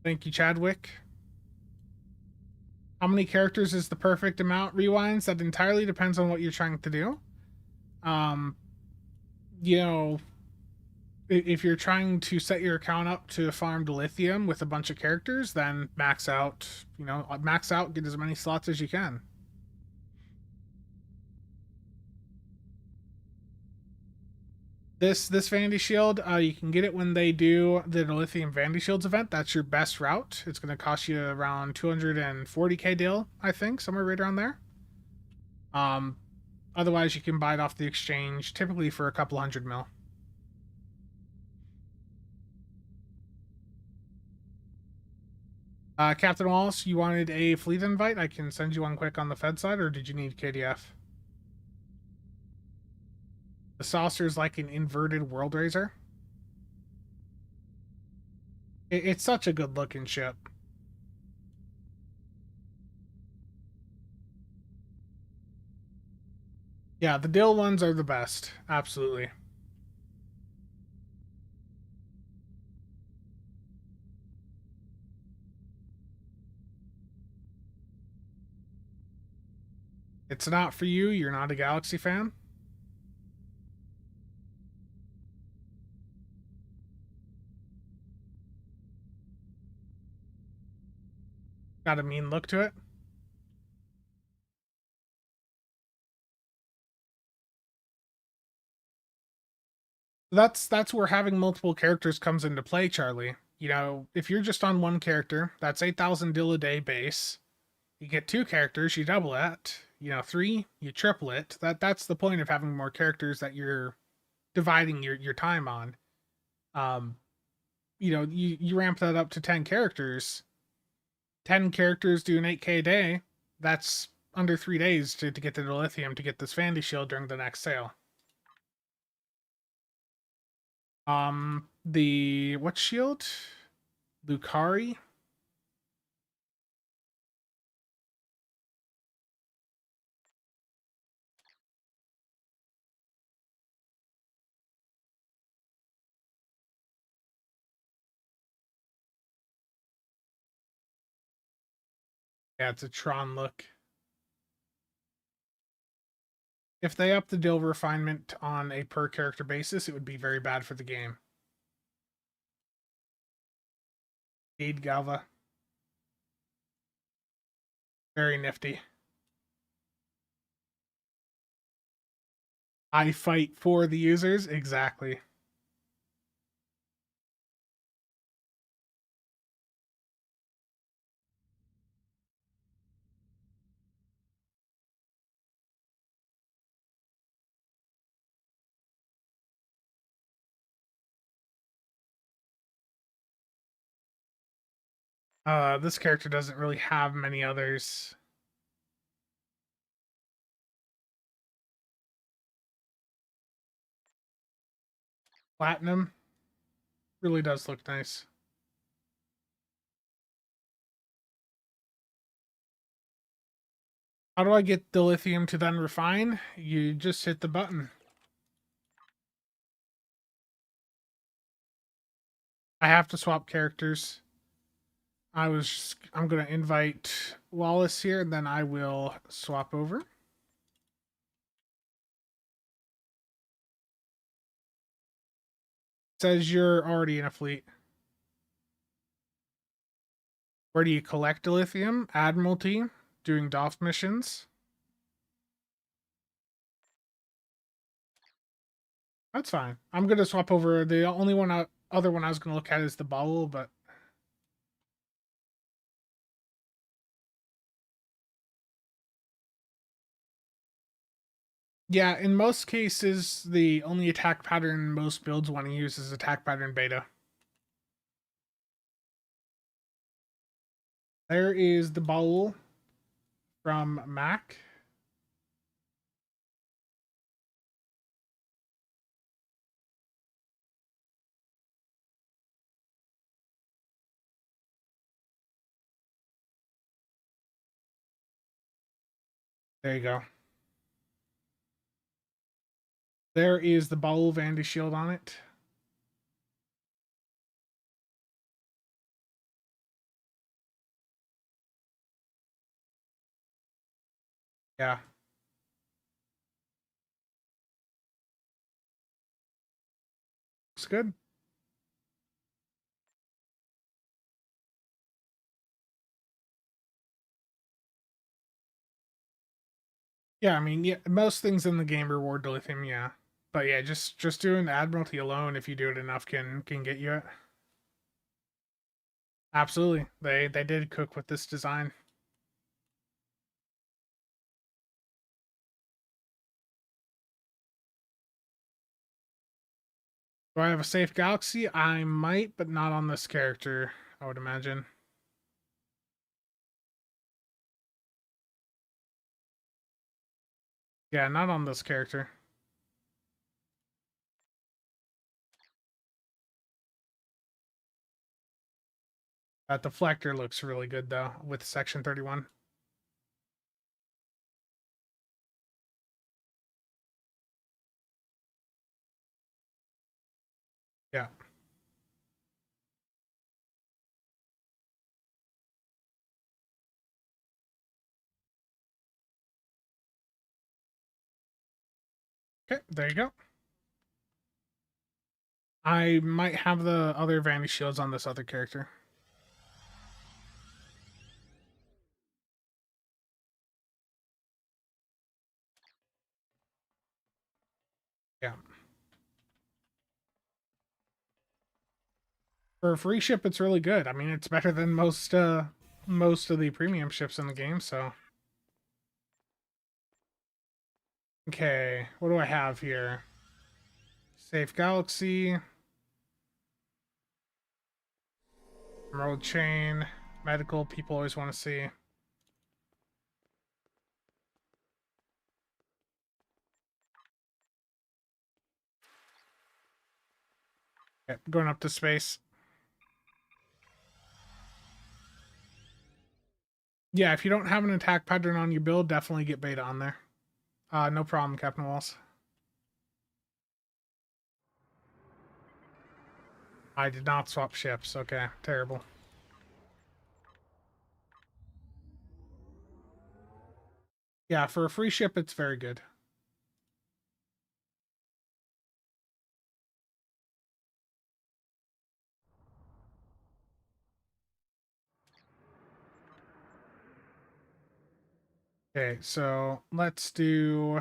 Thank you, Chadwick. How many characters is the perfect amount? Rewinds? That entirely depends on what you're trying to do. Um, you know, if you're trying to set your account up to farm dilithium with a bunch of characters, then max out, max out, get as many slots as you can. This Vandy Shield, you can get it when they do the Dilithium Vandy Shields event. That's your best route. It's going to cost you around 240k deal, I think, somewhere right around there. Otherwise, you can buy it off the exchange, typically for a couple hundred mil. Captain Wallace, you wanted a fleet invite? I can send you one quick on the Fed side, or did you need KDF? The saucer is like an inverted world razor. It's such a good looking ship. Yeah, the Dill ones are the best. Absolutely. It's not for you. You're not a Galaxy fan. Got a mean look to it. That's where having multiple characters comes into play, Charlie. If you're just on one character, that's 8,000 dill a day base. You get two characters, you double it. Three, you triple it. That's the point of having more characters that you're dividing your time on. Um, you ramp that up to 10 characters. 10 characters do an 8k a day. That's under 3 days to get the lithium to get this Vandy shield during the next sale. The what shield? Lucari? Yeah, it's a Tron look. If they up the dill refinement on a per character basis, it would be very bad for the game. Aid Galva. Very nifty. I fight for the users. Exactly. This character doesn't really have many others. Platinum really does look nice. How do I get dilithium to then refine? You just hit the button. I have to swap characters. I'm gonna invite Wallace here, and then I will swap over. It says you're already in a fleet. Where do you collect dilithium? Admiralty, doing Doff missions. That's fine. I'm gonna swap over. The only other one I was gonna look at is the bottle, but yeah, in most cases, the only attack pattern most builds want to use is attack pattern beta. There is the bowl from Mac. There you go. There is the bowl Vanity shield on it. Yeah. Looks good. Yeah, I mean, yeah, most things in the game reward dilithium, yeah. But yeah, just doing Admiralty alone, if you do it enough, can get you it. Absolutely. They did cook with this design. Do I have a safe galaxy? I might, but not on this character, I would imagine. Yeah, not on this character. That deflector looks really good though with section 31. Yeah. Okay, there you go. I might have the other Vanity shields on this other character. Yeah. For a free ship, it's really good. I mean, it's better than most of the premium ships in the game, so. Okay, what do I have here? Safe Galaxy, Emerald Chain, Medical, people always want to see. Okay, going up to space. Yeah, if you don't have an attack pattern on your build, definitely get beta on there. No problem, Captain Walls. I did not swap ships. Okay, terrible. Yeah, for a free ship, it's very good. Okay, so let's do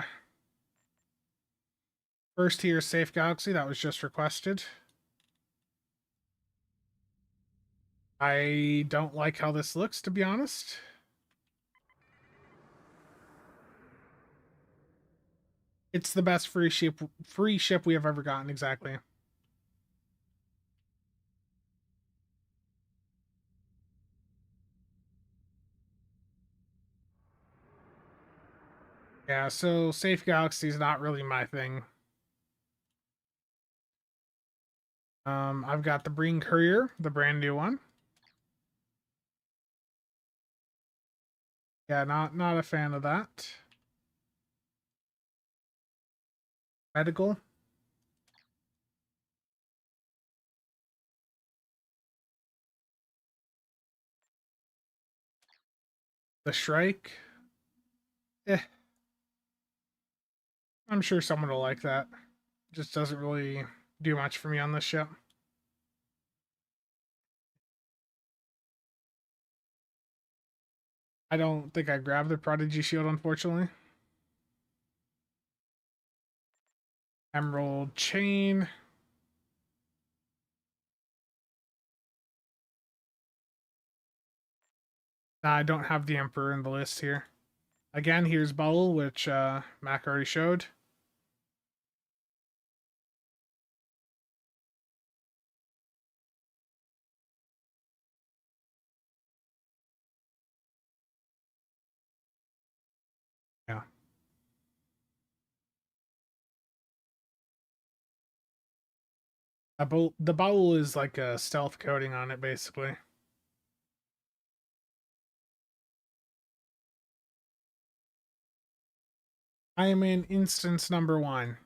first tier Safe Galaxy. That was just requested. I don't like how this looks, to be honest. It's the best free ship we have ever gotten, exactly. Yeah, so Safe Galaxy is not really my thing. I've got the Breen Courier, the brand new one. Yeah, not a fan of that. Medical. The Shrike. Eh, I'm sure someone will like that. Just doesn't really do much for me on this ship. I don't think I grabbed the Prodigy Shield, unfortunately. Emerald Chain. Nah, I don't have the Emperor in the list here. Again, here's Bubble, which Mac already showed. Yeah. The Bubble is like a stealth coating on it, basically. I am in instance number 1.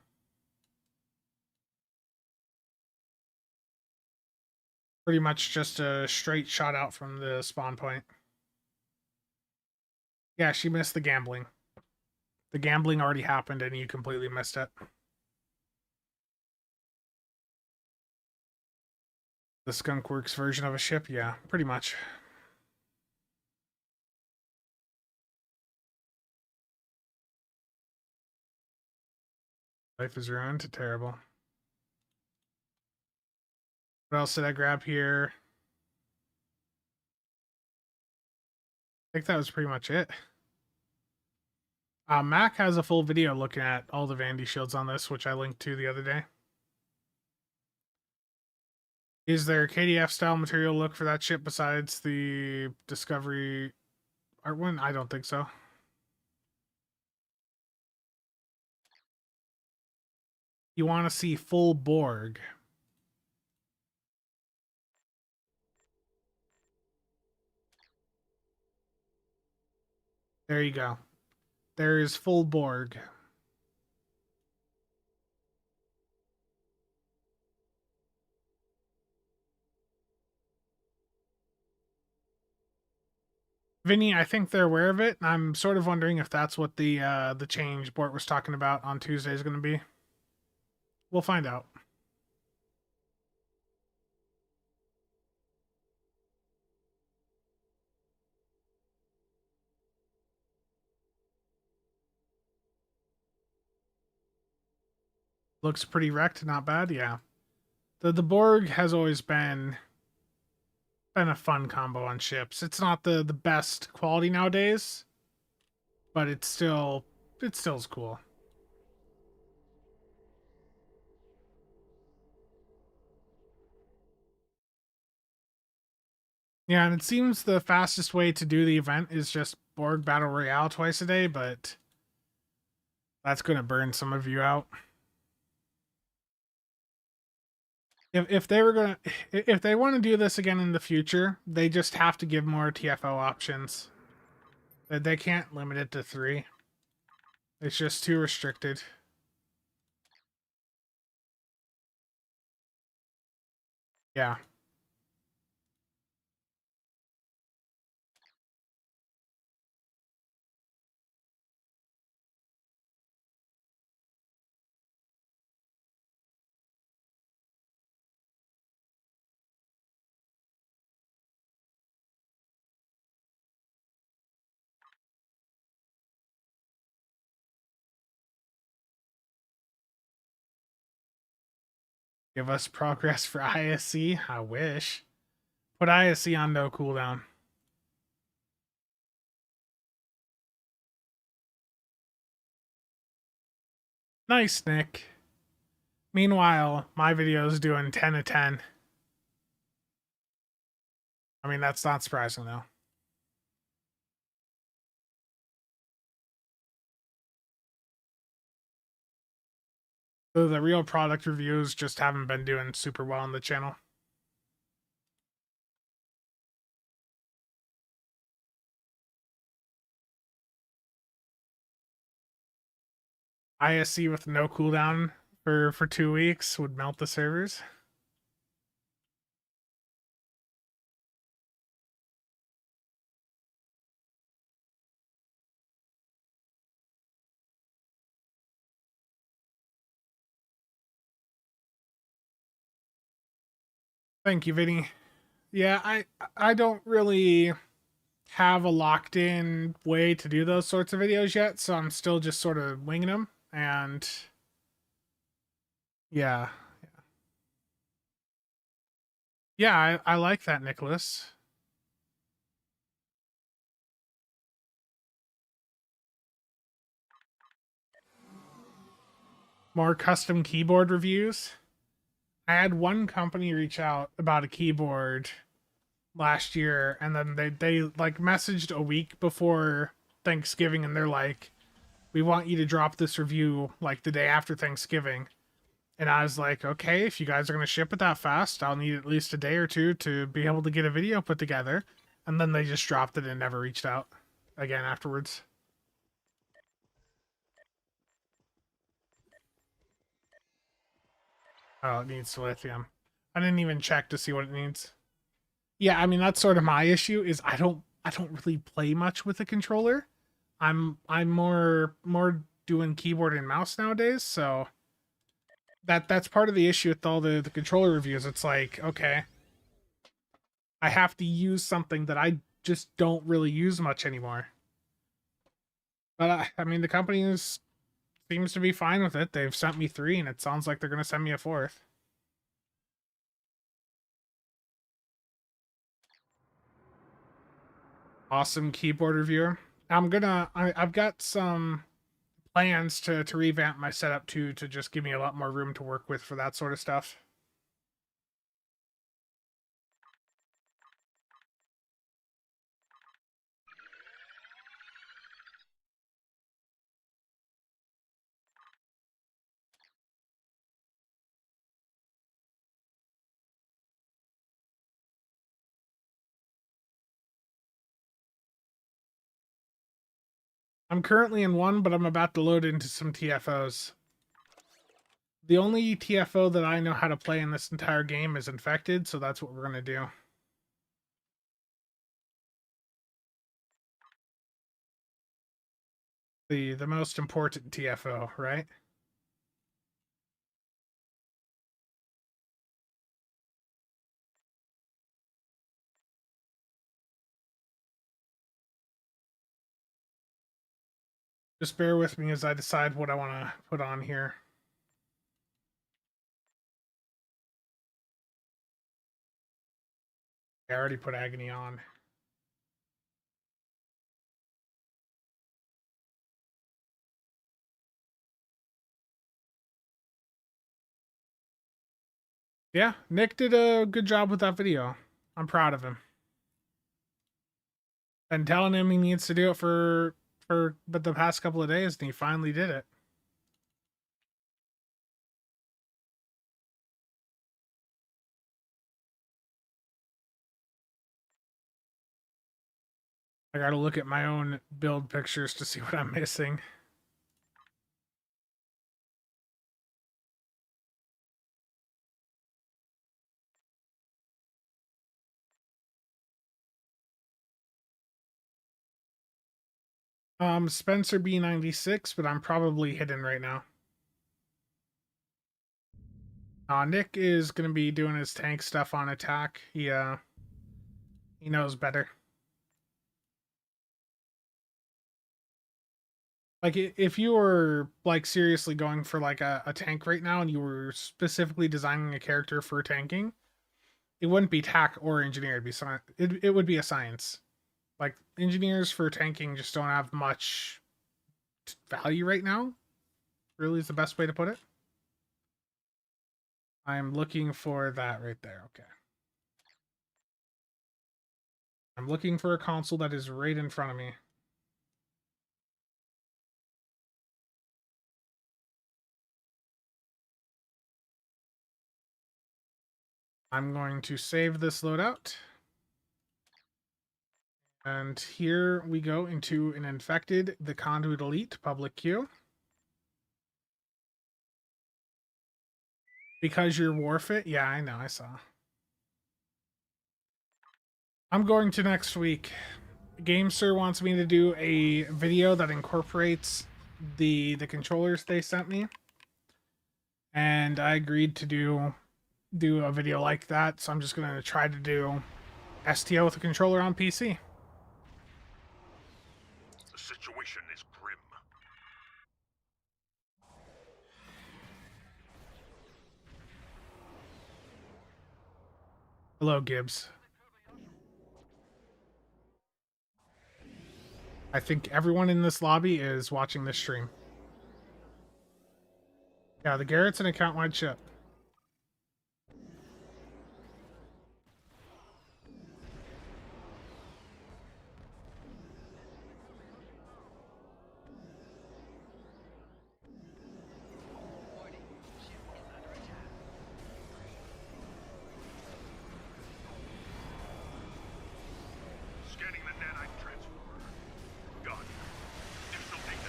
Pretty much just a straight shot out from the spawn point. Yeah, she missed the gambling. The gambling already happened and you completely missed it. The Skunkworks version of a ship? Yeah, pretty much. Life is ruined. Terrible. What else did I grab here? I think that was pretty much it. Mac has a full video looking at all the Vandy shields on this, which I linked to the other day. Is there KDF style material look for that ship besides the Discovery art one? I don't think so. You want to see full Borg. There you go. There is full Borg. Vinny, I think they're aware of it. I'm sort of wondering if that's what the change Bort was talking about on Tuesday is going to be. We'll find out. Looks pretty wrecked, not bad, yeah. The Borg has always been a fun combo on ships. It's not the best quality nowadays, but it still is cool. Yeah, and it seems the fastest way to do the event is just Borg Battle Royale twice a day, but that's going to burn some of you out. If they were going to if they want to do this again in the future, they just have to give more TFO options. They can't limit it to 3. It's just too restricted. Yeah. Give us progress for ISC. I wish. Put ISC on no cooldown. Nice, Nick. Meanwhile, my video is doing 10 of 10. I mean, that's not surprising, though. So the real product reviews just haven't been doing super well on the channel. ISC with no cooldown for 2 weeks would melt the servers. Thank you, Vinny. Yeah, I don't really have a locked in way to do those sorts of videos yet, so I'm still just sort of winging them. And yeah, yeah, I like that, Nicholas. More custom keyboard reviews. I had one company reach out about a keyboard last year, and then they like messaged a week before Thanksgiving, and they're like, we want you to drop this review like the day after Thanksgiving. And I was like, okay, if you guys are gonna ship it that fast, I'll need at least a day or two to be able to get a video put together. And then they just dropped it and never reached out again afterwards. Oh, it needs lithium. I didn't even check to see what it needs. Yeah, I mean that's sort of my issue is I don't really play much with a controller. I'm more doing keyboard and mouse nowadays, so that's part of the issue with all the controller reviews. It's like, okay, I have to use something that I just don't really use much anymore. But I mean, the company seems to be fine with it. They've sent me 3, and it sounds like they're going to send me a 4th. Awesome keyboard reviewer. I've got some plans to revamp my setup too, to just give me a lot more room to work with for that sort of stuff. I'm currently in one, but I'm about to load into some TFOs. The only TFO that I know how to play in this entire game is Infected, so that's what we're going to do. The most important TFO, right? Just bear with me as I decide what I want to put on here. I already put Agony on. Yeah, Nick did a good job with that video. I'm proud of him. And telling him he needs to do it for but the past couple of days, and he finally did it. I gotta look at my own build pictures to see what I'm missing. Spencer B96, but I'm probably hidden right now. Nick is gonna be doing his tank stuff on attack. He knows better. Like if you were like seriously going for like a tank right now and you were specifically designing a character for tanking, it wouldn't be tack or engineer. It'd be science. It would be a science. Like engineers for tanking just don't have much value right now. Really is the best way to put it. I'm looking for that right there. Okay. I'm looking for a console that is right in front of me. I'm going to save this loadout. And here we go into an infected, the Conduit Elite public queue. Because you're Warfit? Yeah, I know, I saw. I'm going to next week. GameSir wants me to do a video that incorporates the controllers they sent me. And I agreed to do a video like that, so I'm just going to try to do STO with a controller on PC. The situation is grim. Hello, Gibbs. I think everyone in this lobby is watching this stream. Yeah, the Garrett's an account-wide ship. Scanning the Nanny transformer. Gun. Digital data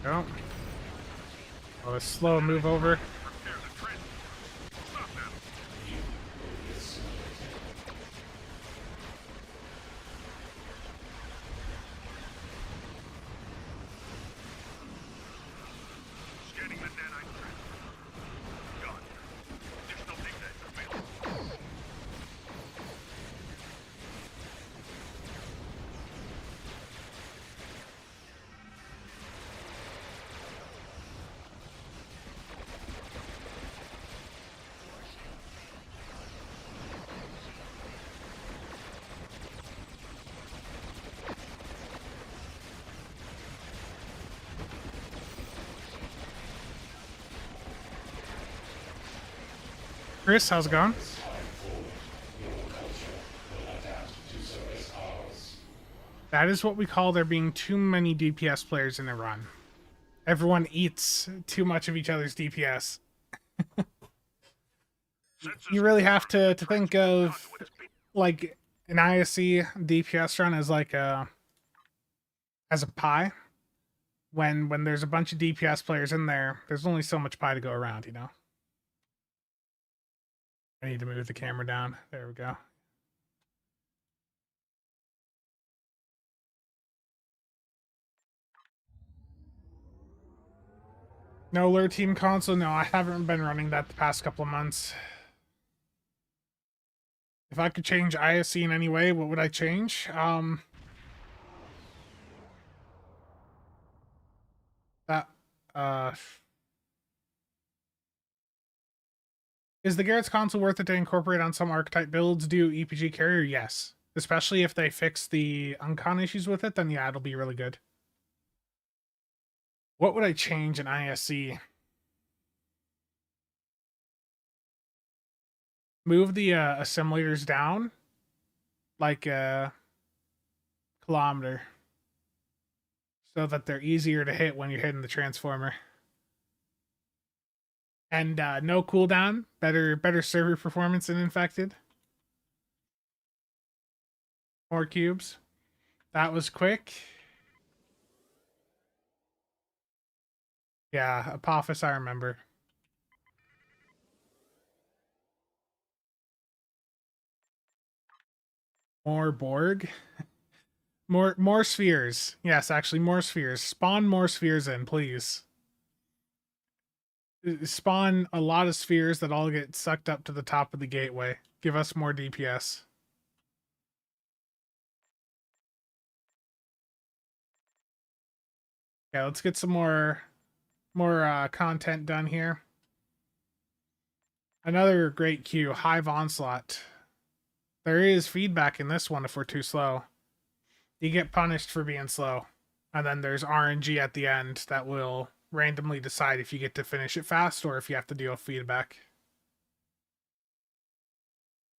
Oh. Oh, a slow move over. Repair the transformer. Stop them. Scanning the Nanny transformer. Gun. Digital data available. Chris, how's it going? That is what we call there being too many DPS players in a run. Everyone eats too much of each other's DPS. You really have to think of like an ISC DPS run as like as a pie. When there's a bunch of DPS players in there, there's only so much pie to go around, you know? I need to move the camera down. There we go. No Lure Team console? No, I haven't been running that the past couple of months. If I could change ISC in any way, what would I change? Is the Garrett's console worth it to incorporate on some archetype builds? Do EPG carrier? Yes. Especially if they fix the uncon issues with it, then yeah, it'll be really good. What would I change in ISC? Move the assimilators down like a kilometer so that they're easier to hit when you're hitting the transformer. And no cooldown, better server performance than infected. More cubes. That was quick. Yeah, Apophis, I remember. More Borg. More spheres. Yes, actually, more spheres. Spawn more spheres in, please. Spawn a lot of spheres that all get sucked up to the top of the gateway. Give us more DPS. Yeah, let's get some more content done here. Another great queue, Hive Onslaught. There is feedback in this one if we're too slow. You get punished for being slow. And then there's RNG at the end that will randomly decide if you get to finish it fast or if you have to deal with feedback.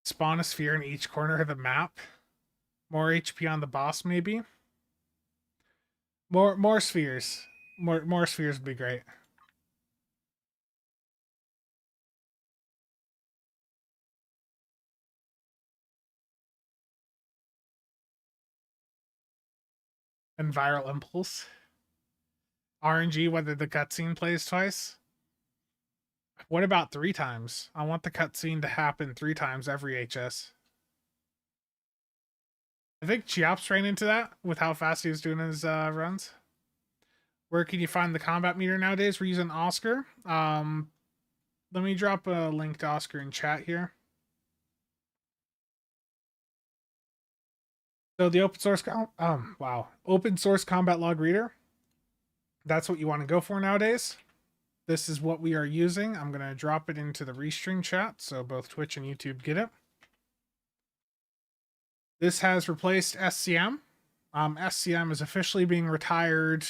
Spawn a sphere in each corner of the map. More HP on the boss, maybe. More spheres. More spheres would be great. And viral impulse. RNG, whether the cutscene plays twice. What about 3 times? I want the cutscene to happen 3 times every HS. I think Chiop's ran into that with how fast he was doing his runs. Where can you find the combat meter nowadays? We're using Oscar. Let me drop a link to Oscar in chat here. So the open source open source combat log reader. That's what you want to go for nowadays. This is what we are using. I'm going to drop it into the restream chat so both Twitch and YouTube get it. This has replaced SCM. SCM is officially being retired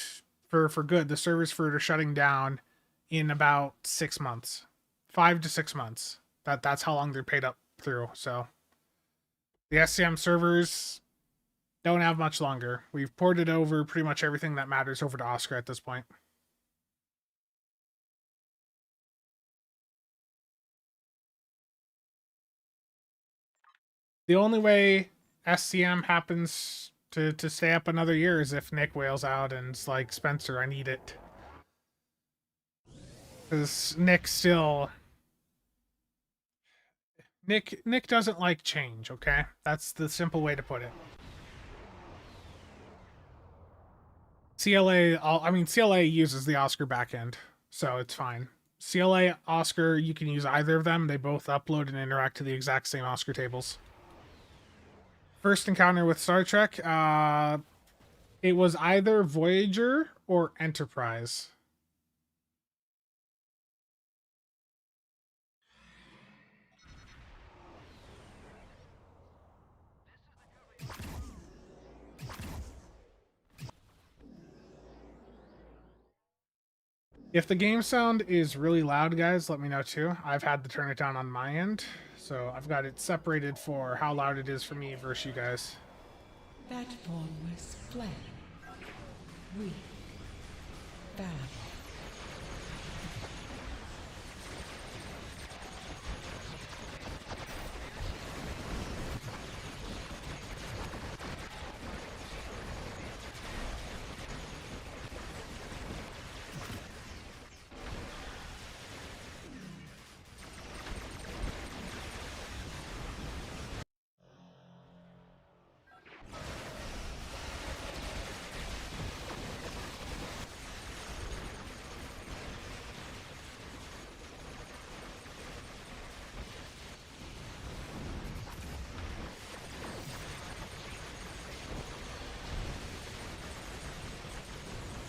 for good. The servers for it are shutting down in about 6 months. 5 to 6 months. That's how long they're paid up through. So the SCM servers don't have much longer. We've ported over pretty much everything that matters over to Oscar at this point. The only way SCM happens to stay up another year is if Nick wails out and it's like, Spencer, I need it. Because Nick doesn't like change, okay? That's the simple way to put it. CLA uses the Oscar backend, so it's fine. CLA, Oscar, you can use either of them. They both upload and interact to the exact same Oscar tables. First encounter with Star Trek, it was either Voyager or Enterprise. If the game sound is really loud, guys, let me know too. I've had to turn it down on my end, so I've got it separated for how loud it is for me versus you guys. That formless flame. We. Bad.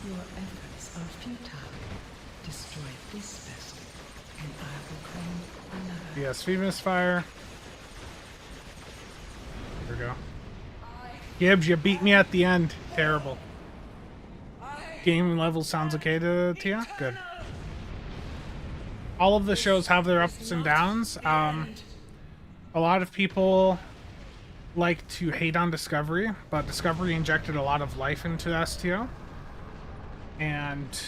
Your efforts are futile. Destroy this vessel, and I will claim another. BSV misfire. There we go. Gibbs, you beat me at the end. Terrible. Game level sounds okay to you? Good. All of the shows have their ups and downs. A lot of people like to hate on Discovery, but Discovery injected a lot of life into STO and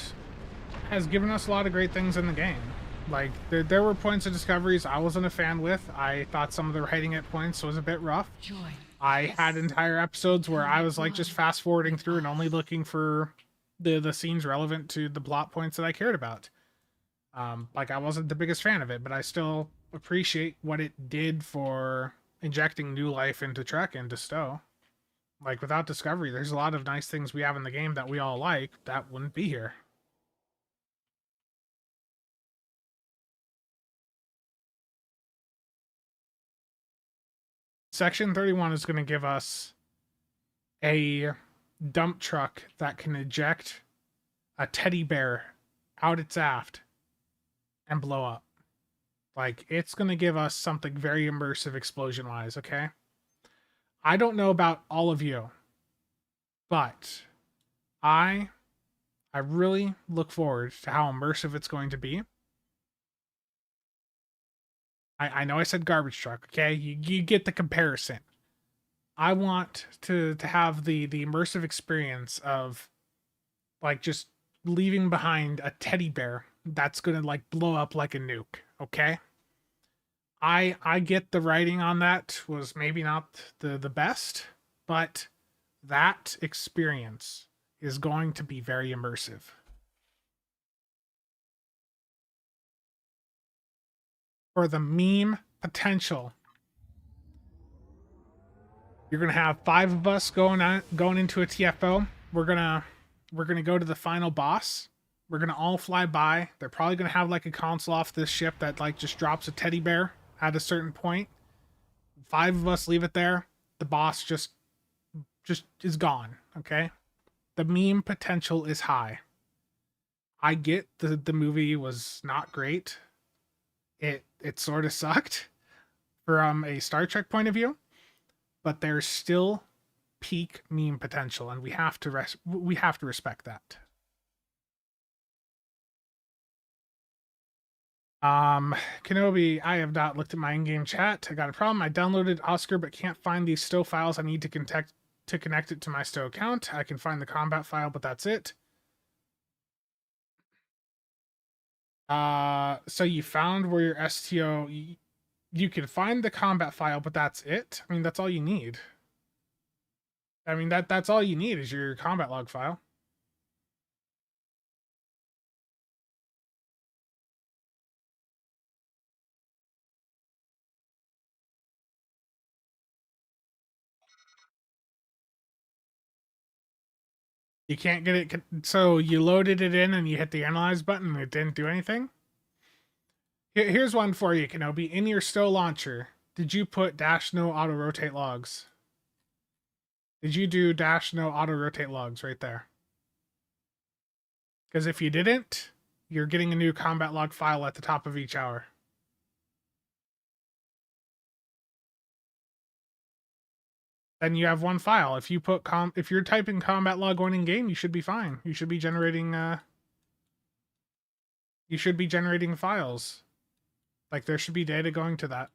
has given us a lot of great things in the game. Like, there were points of Discoveries I wasn't a fan with. I thought some of the writing at points was a bit rough. I had entire episodes where I was like just fast forwarding through and only looking for the scenes relevant to the plot points that I cared about. Like, I wasn't the biggest fan of it, but I still appreciate what it did for injecting new life into Trek and to Stowe. Like, without Discovery, there's a lot of nice things we have in the game that we all like that wouldn't be here. Section 31 is going to give us a dump truck that can eject a teddy bear out its aft and blow up. Like, it's going to give us something very immersive explosion-wise, okay? I don't know about all of you, but I really look forward to how immersive it's going to be. I know I said garbage truck, okay? You get the comparison. I want to have the immersive experience of like just leaving behind a teddy bear that's gonna like blow up like a nuke. Okay. I get the writing on that was maybe not the best, but that experience is going to be very immersive. For the meme potential, you're gonna have 5 of us going into a TFO. We're gonna go to the final boss. We're gonna all fly by. They're probably gonna have like a console off this ship that like just drops a teddy bear at a certain point. 5 of us leave it there. The boss just is gone. Okay, the meme potential is high. I get the movie was not great. It sort of sucked from a Star Trek point of view, but there's still peak meme potential, and we have to respect that. Kenobi, I have not looked at my in-game chat. I got a problem. I downloaded Oscar but can't find these stow files. I need to connect it to my stow account. I can find the combat file, but that's it. So you found where your STO you can find the combat file, but that's it. I mean, that's all you need. I mean, that's all you need is your combat log file. You can't get it. So you loaded it in and you hit the analyze button and it didn't do anything. Here's one for you, Kenobi. In your stow launcher, did you put -no auto rotate logs? Did you do -no auto rotate logs right there? Because if you didn't, you're getting a new combat log file at the top of each hour. Then you have one file. If you put if you're typing combat log 1 in game, you should be fine. You should be generating files. Like there should be data going to that.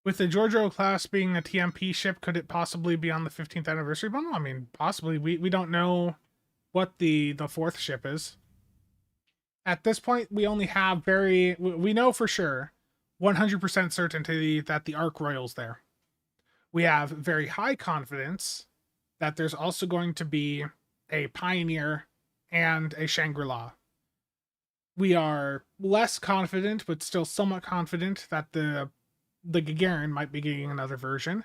With the Giorgio class being a TMP ship, could it possibly be on the 15th anniversary bundle? I mean, possibly. We don't know what the 4th ship is. At this point, we only have we know for sure 100% certainty that the Ark Royal's there. We have very high confidence that there's also going to be a Pioneer and a Shangri-La. We are less confident, but still somewhat confident that the Gagarin might be getting another version,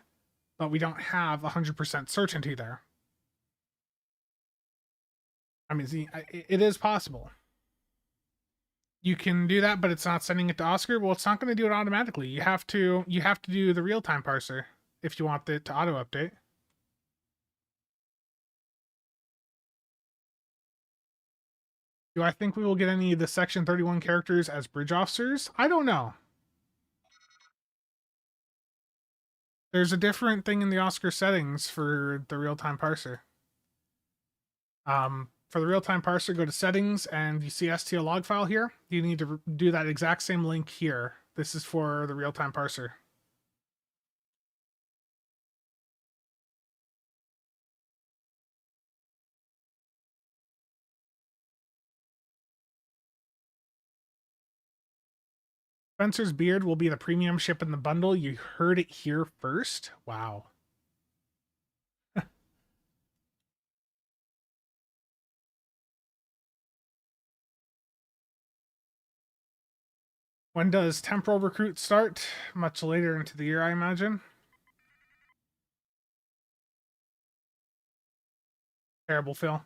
but we don't have 100% certainty there. I mean, see, it is possible. You can do that, but it's not sending it to Oscar. Well, it's not going to do it automatically. You have to do the real-time parser if you want it to auto-update. Do I think we will get any of the Section 31 characters as bridge officers? I don't know. There's a different thing in the Oscar settings for the real-time parser. For the real-time parser, go to settings and you see STO log file here. You need to do that exact same link here. This is for the real-time parser. Spencer's Beard will be the premium ship in the bundle. You heard it here first. Wow. When does Temporal Recruit start? Much later into the year, I imagine. Terrible, Phil.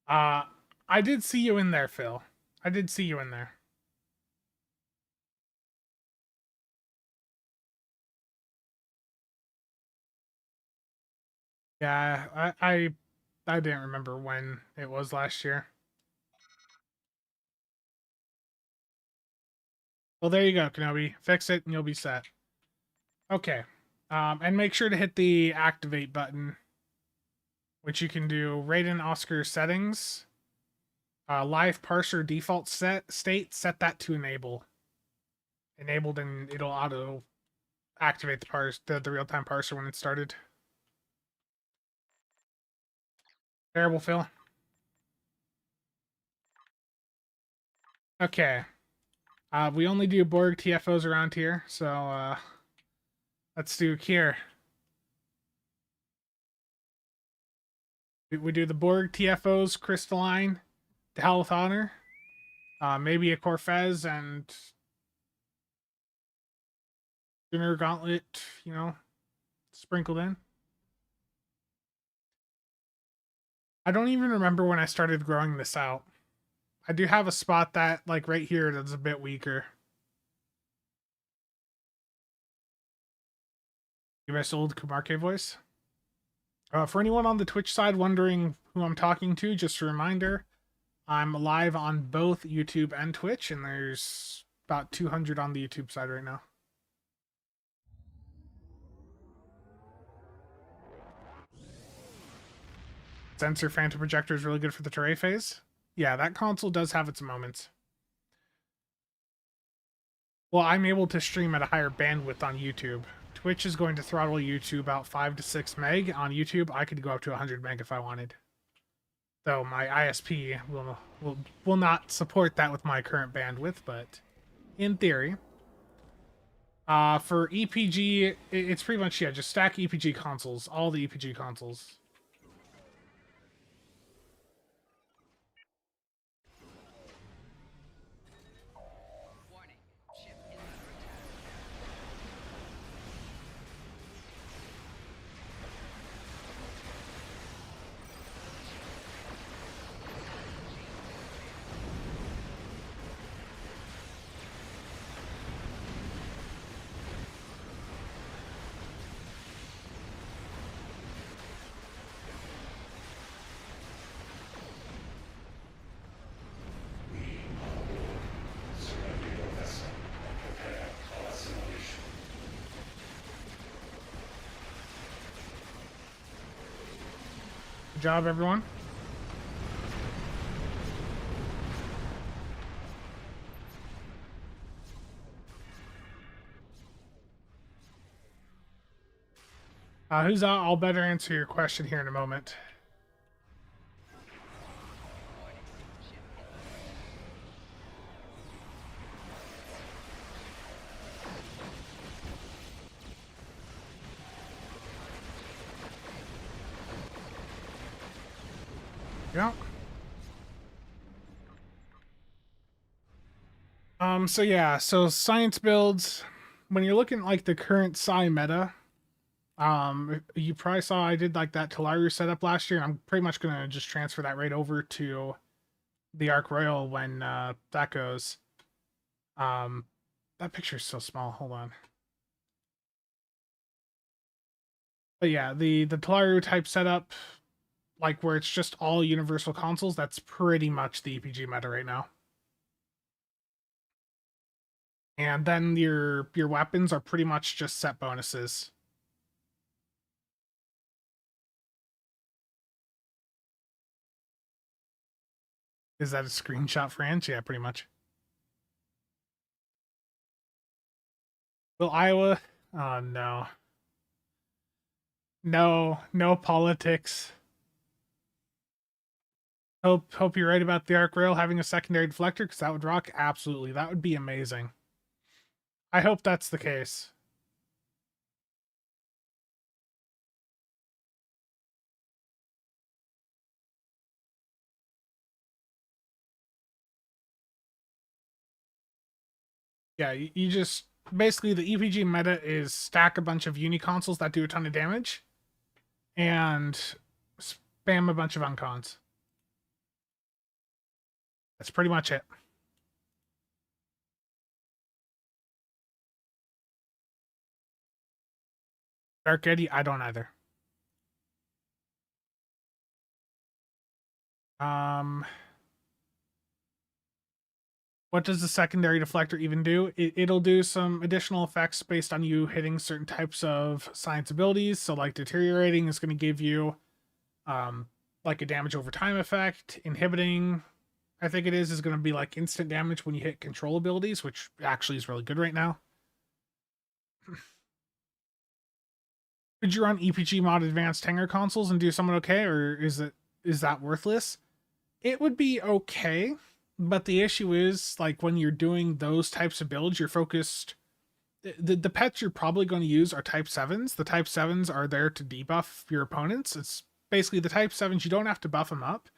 I did see you in there, Phil. I did see you in there. Yeah, I didn't remember when it was last year. Well, there you go, Kenobi. Fix it and you'll be set. Okay. And make sure to hit the activate button, which you can do right in Oscar settings. Live parser default state, set that to enable. Enabled, and it'll auto activate the real-time parser when it's started. Terrible, Phil. Okay. We only do Borg TFOs around here, so let's do Kier. We do the Borg TFOs, Crystalline, the Hell with Honor, maybe a Corfez and Dinner Gauntlet, you know, sprinkled in. I don't even remember when I started growing this out. I do have a spot that, like right here, that's a bit weaker. You missed old Kumarke voice. For anyone on the Twitch side wondering who I'm talking to, just a reminder, I'm live on both YouTube and Twitch, and there's about 200 on the YouTube side right now. Sensor Phantom Projector is really good for the Terray phase. Yeah, that console does have its moments. Well, I'm able to stream at a higher bandwidth on YouTube. Twitch is going to throttle YouTube about 5 to 6 meg. On YouTube, I could go up to 100 meg if I wanted. Though my ISP will not support that with my current bandwidth, but in theory. For EPG, it's pretty much, yeah, just stack EPG consoles, all the EPG consoles. Good job, everyone. Who's out? I'll better answer your question here in a moment. Yeah. So yeah, so science builds, when you're looking at like the current Psi meta, you probably saw I did like that Talaru setup last year, and I'm pretty much gonna just transfer that right over to the Arc Royal when that goes. That picture's so small, hold on. But yeah, the Talaru type setup, like where it's just all universal consoles, that's pretty much the EPG meta right now. And then your weapons are pretty much just set bonuses. Is that a screenshot, Franz? Yeah, pretty much. Will Iowa? Oh no. No politics. Hope you're right about the arc rail having a secondary deflector, because that would rock. Absolutely, that would be amazing. I hope that's the case. Yeah, you just basically the EPG meta is stack a bunch of uni consoles that do a ton of damage, and spam a bunch of uncons. That's pretty much it. Dark Eddy, I don't either. What does the secondary deflector even do? It'll do some additional effects based on you hitting certain types of science abilities. So like deteriorating is going to give you like a damage over time effect. Inhibiting I think it is going to be like instant damage when you hit control abilities, which actually is really good right now. Could you run EPG mod advanced hanger consoles and do somewhat okay, or is that worthless? It would be okay, but the issue is like when you're doing those types of builds, you're focused. The pets you're probably going to use are type 7s. The type 7s are there to debuff your opponents. It's basically the type 7s, you don't have to buff them up.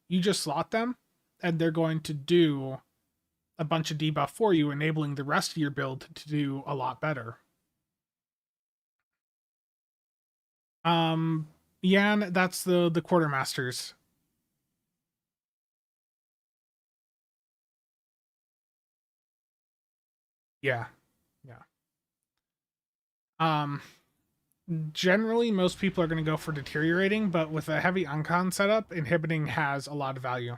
You just slot them, and they're going to do a bunch of debuff for you, enabling the rest of your build to do a lot better. Yan, that's the quartermasters. Yeah. Generally, most people are going to go for deteriorating, but with a heavy uncon setup, inhibiting has a lot of value.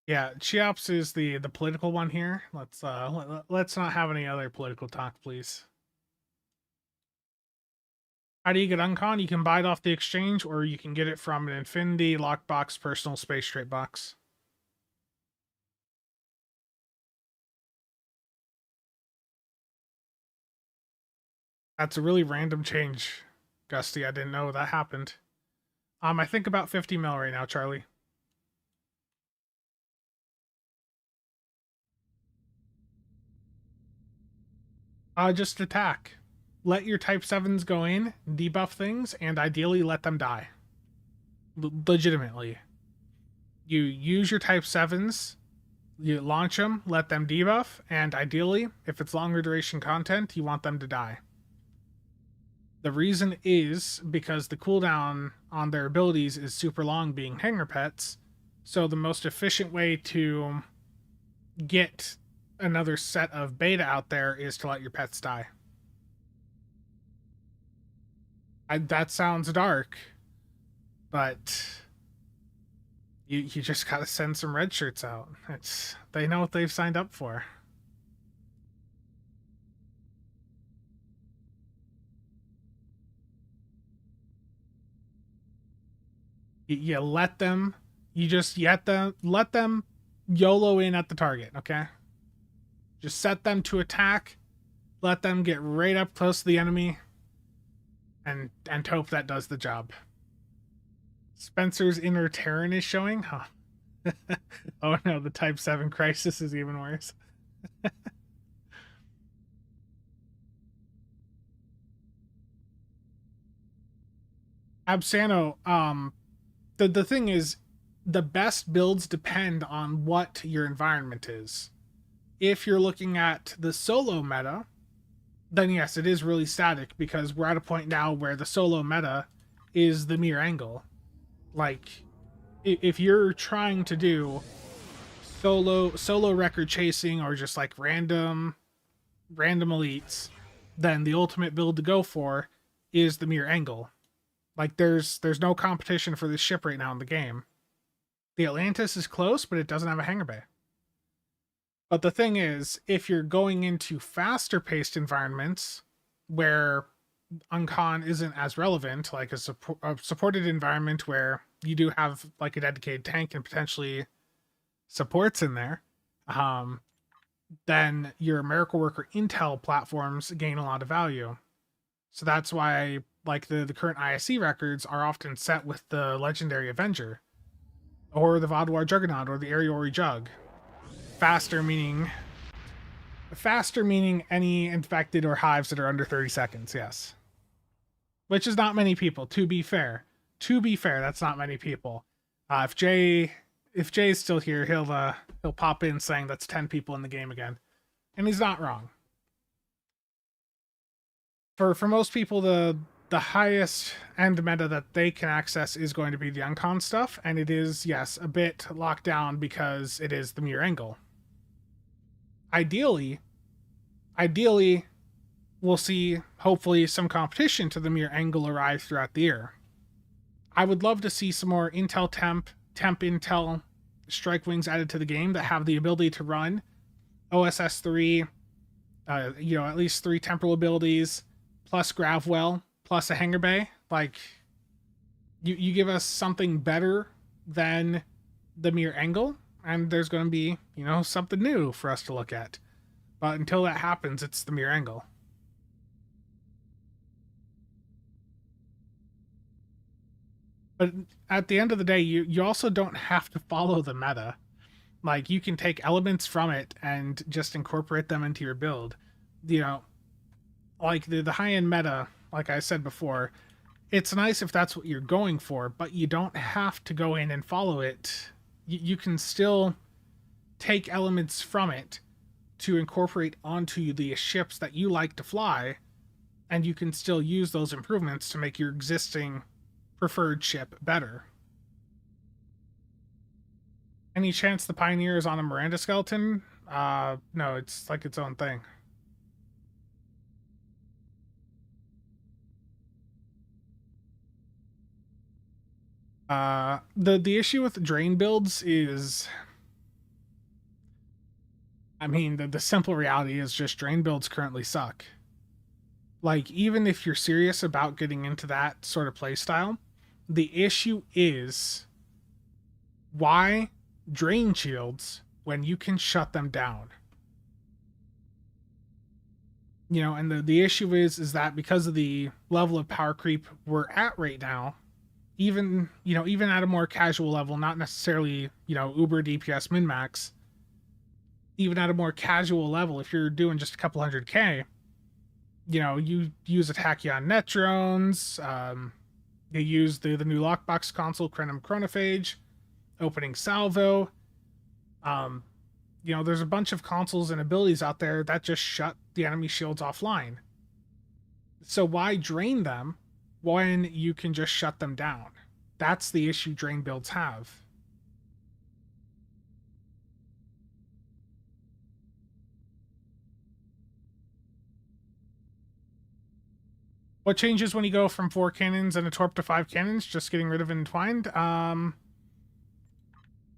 Yeah, Cheops is the political one here. Let's not have any other political talk, please. How do you get uncon? You can buy it off the exchange, or you can get it from an Infinity, Lockbox, Personal, Space Straight box. That's a really random change, Gusty. I didn't know that happened. I think about 50 mil right now, Charlie. Just attack. Let your type 7s go in, debuff things, and ideally let them die. Legitimately. You use your type 7s, you launch them, let them debuff, and ideally, if it's longer duration content, you want them to die. The reason is because the cooldown on their abilities is super long, being hanger pets, so the most efficient way to get another set of beta out there is to let your pets die. That sounds dark, but you just gotta send some red shirts out. They know what they've signed up for. You let them, let them YOLO in at the target, okay? Just set them to attack, let them get right up close to the enemy, and hope that does the job. Spencer's inner Terran is showing? Huh. Oh no, the Type 7 crisis is even worse. Absano, the thing is, the best builds depend on what your environment is. If you're looking at the solo meta, then yes, it is really static, because we're at a point now where the solo meta is the mere angle. Like, if you're trying to do solo record chasing or just like random elites, then the ultimate build to go for is the mere angle. Like, there's no competition for this ship right now in the game. The Atlantis is close, but it doesn't have a hangar bay. But the thing is, if you're going into faster paced environments where uncon isn't as relevant, like a supported environment where you do have like a dedicated tank and potentially supports in there, then your Miracle Worker Intel platforms gain a lot of value. So that's why like the current ISC records are often set with the Legendary Avenger, or the Vaadwaur Juggernaut, or the Ariori Jug. Faster meaning any infected or hives that are under 30 seconds, yes. Which is not many people, to be fair. To be fair, that's not many people. If Jay's still here, he'll pop in saying that's 10 people in the game again. And he's not wrong. For most people, the highest end meta that they can access is going to be the uncon stuff, and it is, yes, a bit locked down because it is the mere angle. Ideally, we'll see, hopefully, some competition to the mere angle arrive throughout the year. I would love to see some more Intel temp Intel Strike Wings added to the game that have the ability to run OSS 3 You know, at least 3 temporal abilities, plus Gravwell, plus a Hanger Bay. Like, you give us something better than the mere angle, and there's going to be, you know, something new for us to look at. But until that happens, it's the mere angle. But at the end of the day, you also don't have to follow the meta. Like, you can take elements from it and just incorporate them into your build. You know, like the high-end meta, like I said before, it's nice if that's what you're going for, but you don't have to go in and follow it. You can still take elements from it to incorporate onto the ships that you like to fly, and you can still use those improvements to make your existing preferred ship better. Any chance the Pioneer is on a Miranda skeleton? No, it's like its own thing. The issue with drain builds is, I mean, the simple reality is just drain builds currently suck. Like, even if you're serious about getting into that sort of playstyle, the issue is why drain shields when you can shut them down. You know, and the issue is that because of the level of power creep we're at right now, even, you know, even at a more casual level, not necessarily, you know, uber DPS min max, even at a more casual level, if you're doing just a couple 100k, you know, you use attack on net drones, you use the new lockbox console Crenum Chronophage, opening salvo. You know, there's a bunch of consoles and abilities out there that just shut the enemy shields offline. So why drain them when you can just shut them down? That's the issue drain builds have. What changes when you go from 4 cannons and a torp to 5 cannons? Just getting rid of entwined.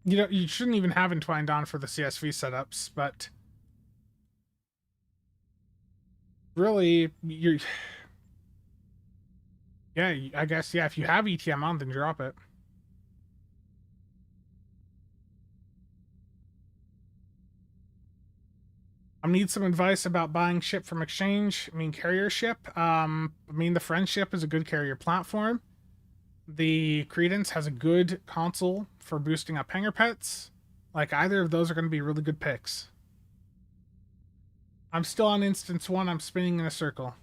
You know, you shouldn't even have entwined on for the CSV setups, but really, you're, yeah, I guess, yeah, if you have ETM on, then drop it. I need some advice about buying ship from exchange. I mean, carrier ship. I mean, the Friendship is a good carrier platform. The Credence has a good console for boosting up hanger pets. Like, either of those are going to be really good picks. I'm still on instance 1. I'm spinning in a circle.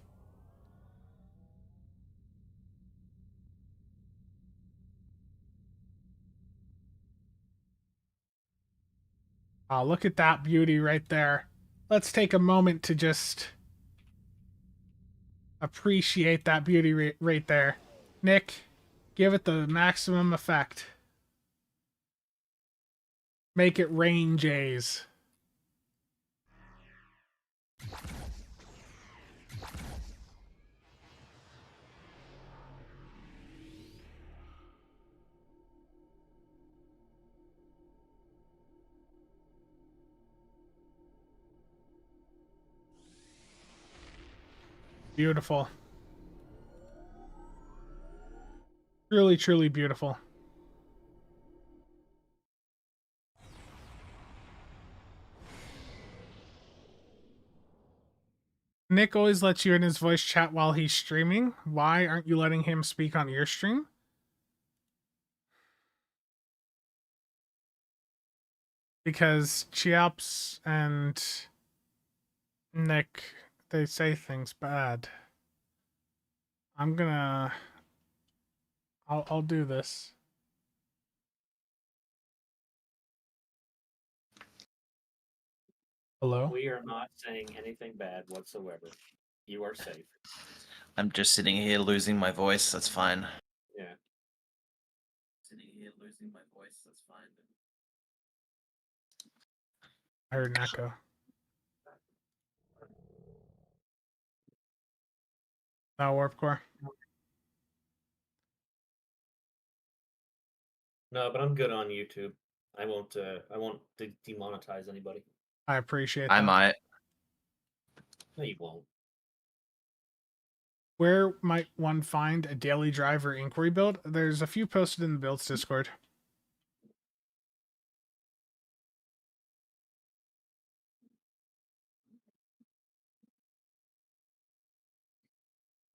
Oh, look at that beauty right there. Let's take a moment to just appreciate that beauty right there. Nick, give it the maximum effect. Make it rain Jays. Beautiful. Truly, truly beautiful. Nick always lets you in his voice chat while he's streaming. Why aren't you letting him speak on your stream? Because Chiaps and Nick, they say things bad. I'm gonna... I'll do this. Hello? We are not saying anything bad whatsoever. You are safe. I'm just sitting here losing my voice. That's fine. Yeah. Sitting here losing my voice. That's fine. I heard an echo. Oh, Warp Core. No, but I'm good on YouTube. I won't demonetize anybody. I appreciate that. I might. No, you won't. Where might one find a daily driver inquiry build? There's a few posted in the builds Discord.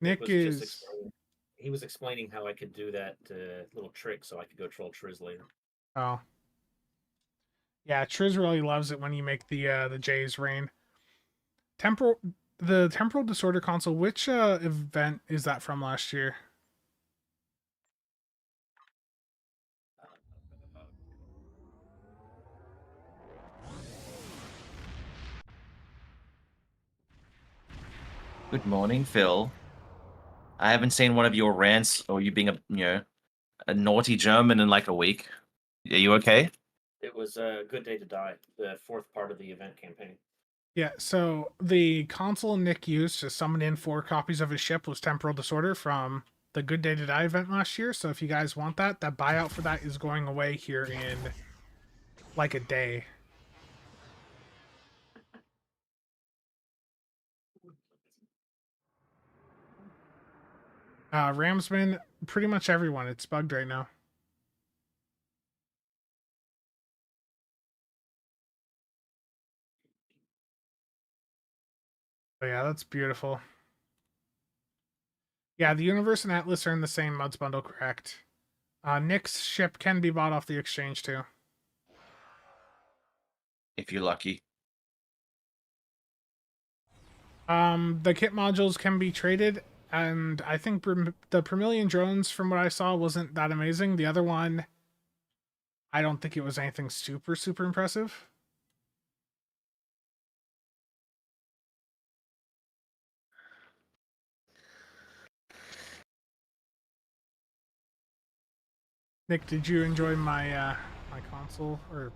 Nick was is... just explaining. He was explaining how I could do that little trick so I could go troll Triz later. Oh. Yeah, Triz really loves it when you make the J's rain. The temporal disorder console, which event is that from last year? Good morning, Phil. I haven't seen one of your rants or you being a naughty German in like a week. Are you okay? It was a good day to die. The fourth part of the event campaign. Yeah, so the console Nick used to summon in 4 copies of his ship was Temporal Disorder from the Good Day to Die event last year. So if you guys want that buyout for that is going away here in like a day. Ramsman, pretty much everyone. It's bugged right now. But yeah, that's beautiful. Yeah, the Universe and Atlas are in the same Muds bundle, correct? Nick's ship can be bought off the exchange too. If you're lucky. The kit modules can be traded, and I think the Vermilion drones, from what I saw, wasn't that amazing. The other one, I don't think it was anything super impressive. Nick, did you enjoy my my console or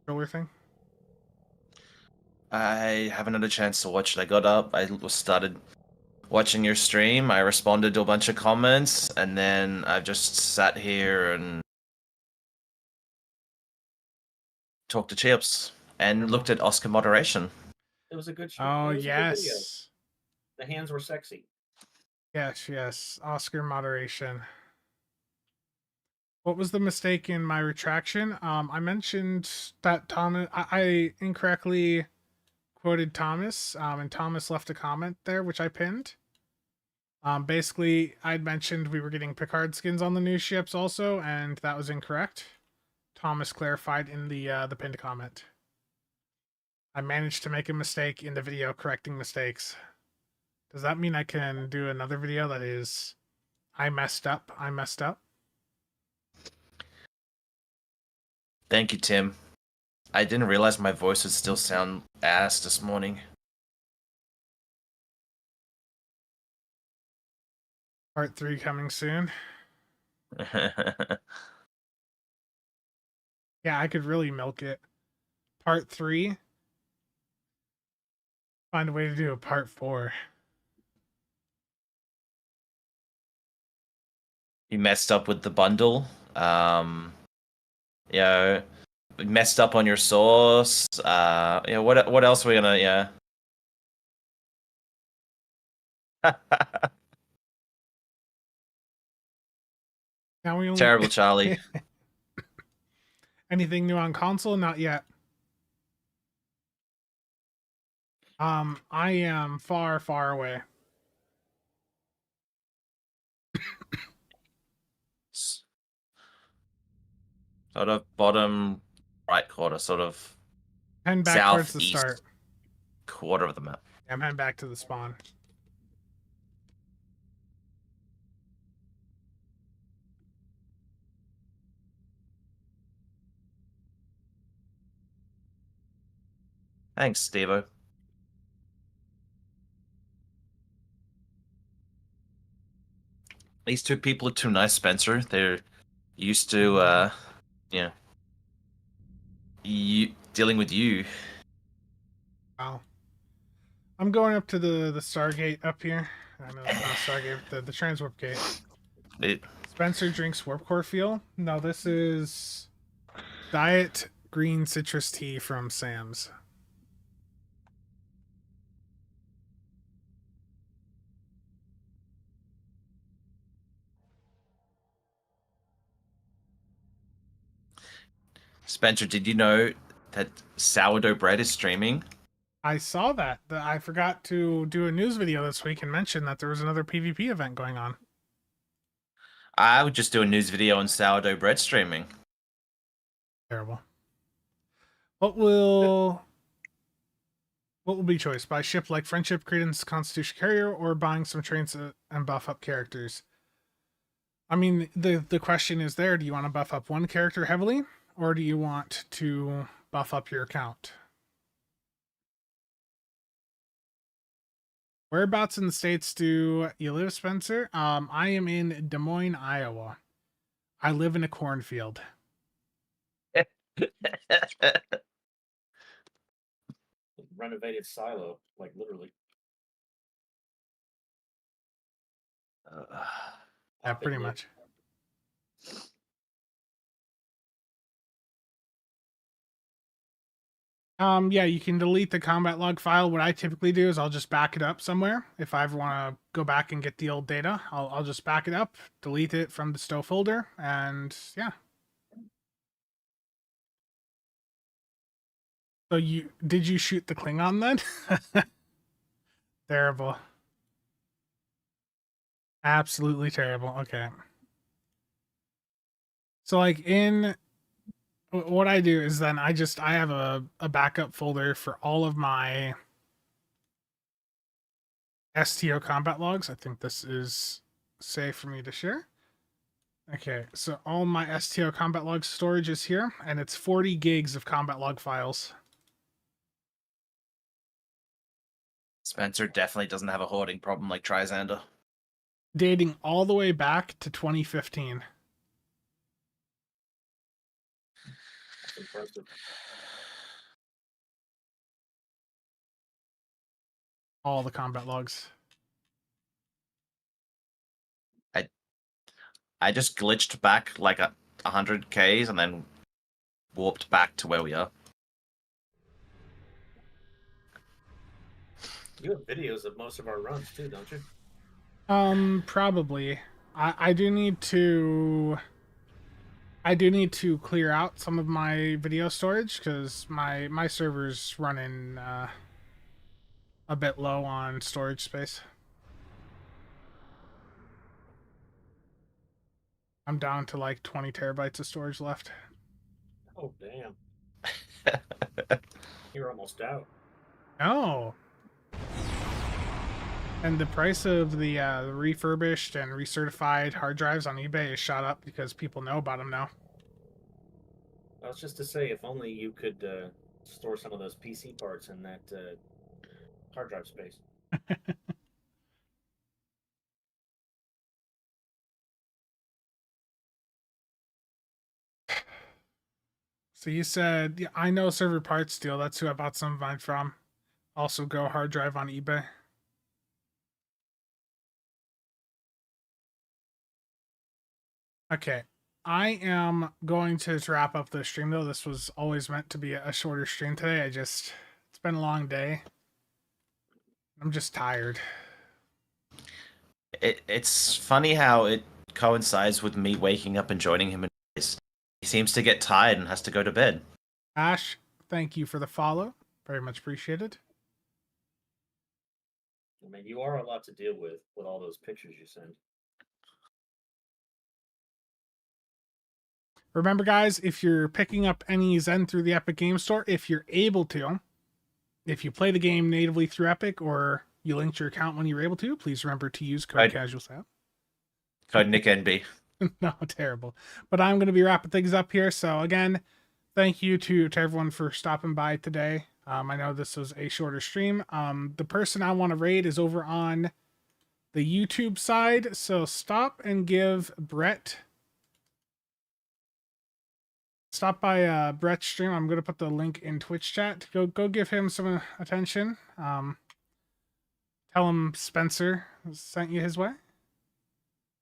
controller thing? I haven't had a chance to watch it. I got up, I started watching your stream, I responded to a bunch of comments, and then I've just sat here and talked to Chips and looked at Oscar moderation. It was a good show. Oh, It was a good video. yes. The hands were sexy. Yes. Oscar moderation. What was the mistake in my retraction? I mentioned that I incorrectly quoted Thomas, and Thomas left a comment there, which I pinned. Basically, I'd mentioned we were getting Picard skins on the new ships also, and that was incorrect. Thomas clarified in the pinned comment. I managed to make a mistake in the video correcting mistakes. Does that mean I can do another video that is, I messed up? Thank you, Tim. I didn't realize my voice would still sound ass this morning. Part 3 coming soon. Yeah, I could really milk it. Part 3. Find a way to do a part 4. You messed up with the bundle. Messed up on your source. What else are we gonna, Now we only Terrible Charlie. Anything new on console? Not yet. I am far away. Sort of bottom right quarter, sort of Heading back towards the southeast start. quarter of the map. Yeah, I'm heading back to the spawn. Thanks, Stevo. These 2 people are too nice, Spencer. They're used to, dealing with you. Wow. I'm going up to the Stargate up here. I know it's not Stargate, the Transwarp Gate. Spencer drinks Warp Core Fuel. No, this is Diet Green Citrus Tea from Sam's. Spencer, did you know that sourdough bread is streaming? I saw that. I forgot to do a news video this week and mention that there was another PvP event going on. I would just do a news video on sourdough bread streaming. Terrible. What will be choice? Buy ship like Friendship, Credence, Constitution Carrier, or buying some trains and buff up characters? I mean, the question is there, do you want to buff up one character heavily, or do you want to buff up your account? Whereabouts in the States do you live, Spencer? I am in Des Moines, Iowa. I live in a cornfield. Renovated silo, like literally. Yeah, Pop it, pretty Nick. much. Yeah, you can delete the combat log file. What I typically do is I'll just back it up somewhere. If I ever want to go back and get the old data, I'll just back it up, delete it from the stow folder, and yeah. So did you shoot the Klingon then? Terrible. Absolutely terrible. Okay. So like what I do is then I have a backup folder for all of my STO combat logs. I think this is safe for me to share. Okay, so all my STO combat log storage is here, and it's 40 gigs of combat log files. Spencer definitely doesn't have a hoarding problem like Trisander. Dating all the way back to 2015. That's impressive. All the combat logs. I just glitched back like 100 Ks and then warped back to where we are. You have videos of most of our runs too, don't you? Probably. I do need to clear out some of my video storage because my server's running a bit low on storage space. I'm down to like 20 terabytes of storage left. Oh damn. You're almost out. No. And the price of the refurbished and recertified hard drives on eBay is shot up because people know about them now. I was just to say, if only you could store some of those PC parts in that hard drive space. So you said, yeah, I know Server Parts Deal. That's who I bought some of mine from. Also, Go Hard Drive on eBay. Okay, I am going to wrap up the stream though. This was always meant to be a shorter stream today. It's been a long day. I'm just tired. It's funny how it coincides with me waking up and joining him. He seems to get tired and has to go to bed. Ash, thank you for the follow. Very much appreciated. I mean, you are a lot to deal with all those pictures you send. Remember, guys, if you're picking up any Zen through the Epic Game Store, if you're able to, if you play the game natively through Epic or you linked your account when you were able to, please remember to use code CasualSAB. Code NickNB. No, terrible. But I'm going to be wrapping things up here. So again, thank you to everyone for stopping by today. I know this was a shorter stream. The person I want to raid is over on the YouTube side. So stop and give Brett. Stop by Brett's stream. I'm going to put the link in Twitch chat. Go give him some attention. Tell him Spencer sent you his way.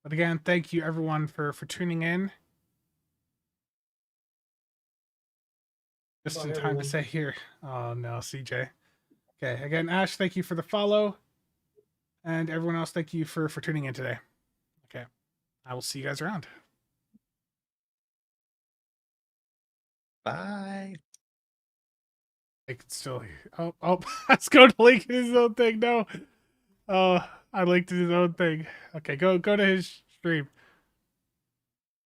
But again, thank you everyone for tuning in. Just in time to say here. Oh no, CJ. Okay, again, Ash, thank you for the follow. And everyone else, thank you for tuning in today. Okay, I will see you guys around. Bye. I can still hear. Oh, let's go to link his own thing. No. Oh, I linked his own thing. Okay, go to his stream.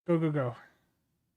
Go.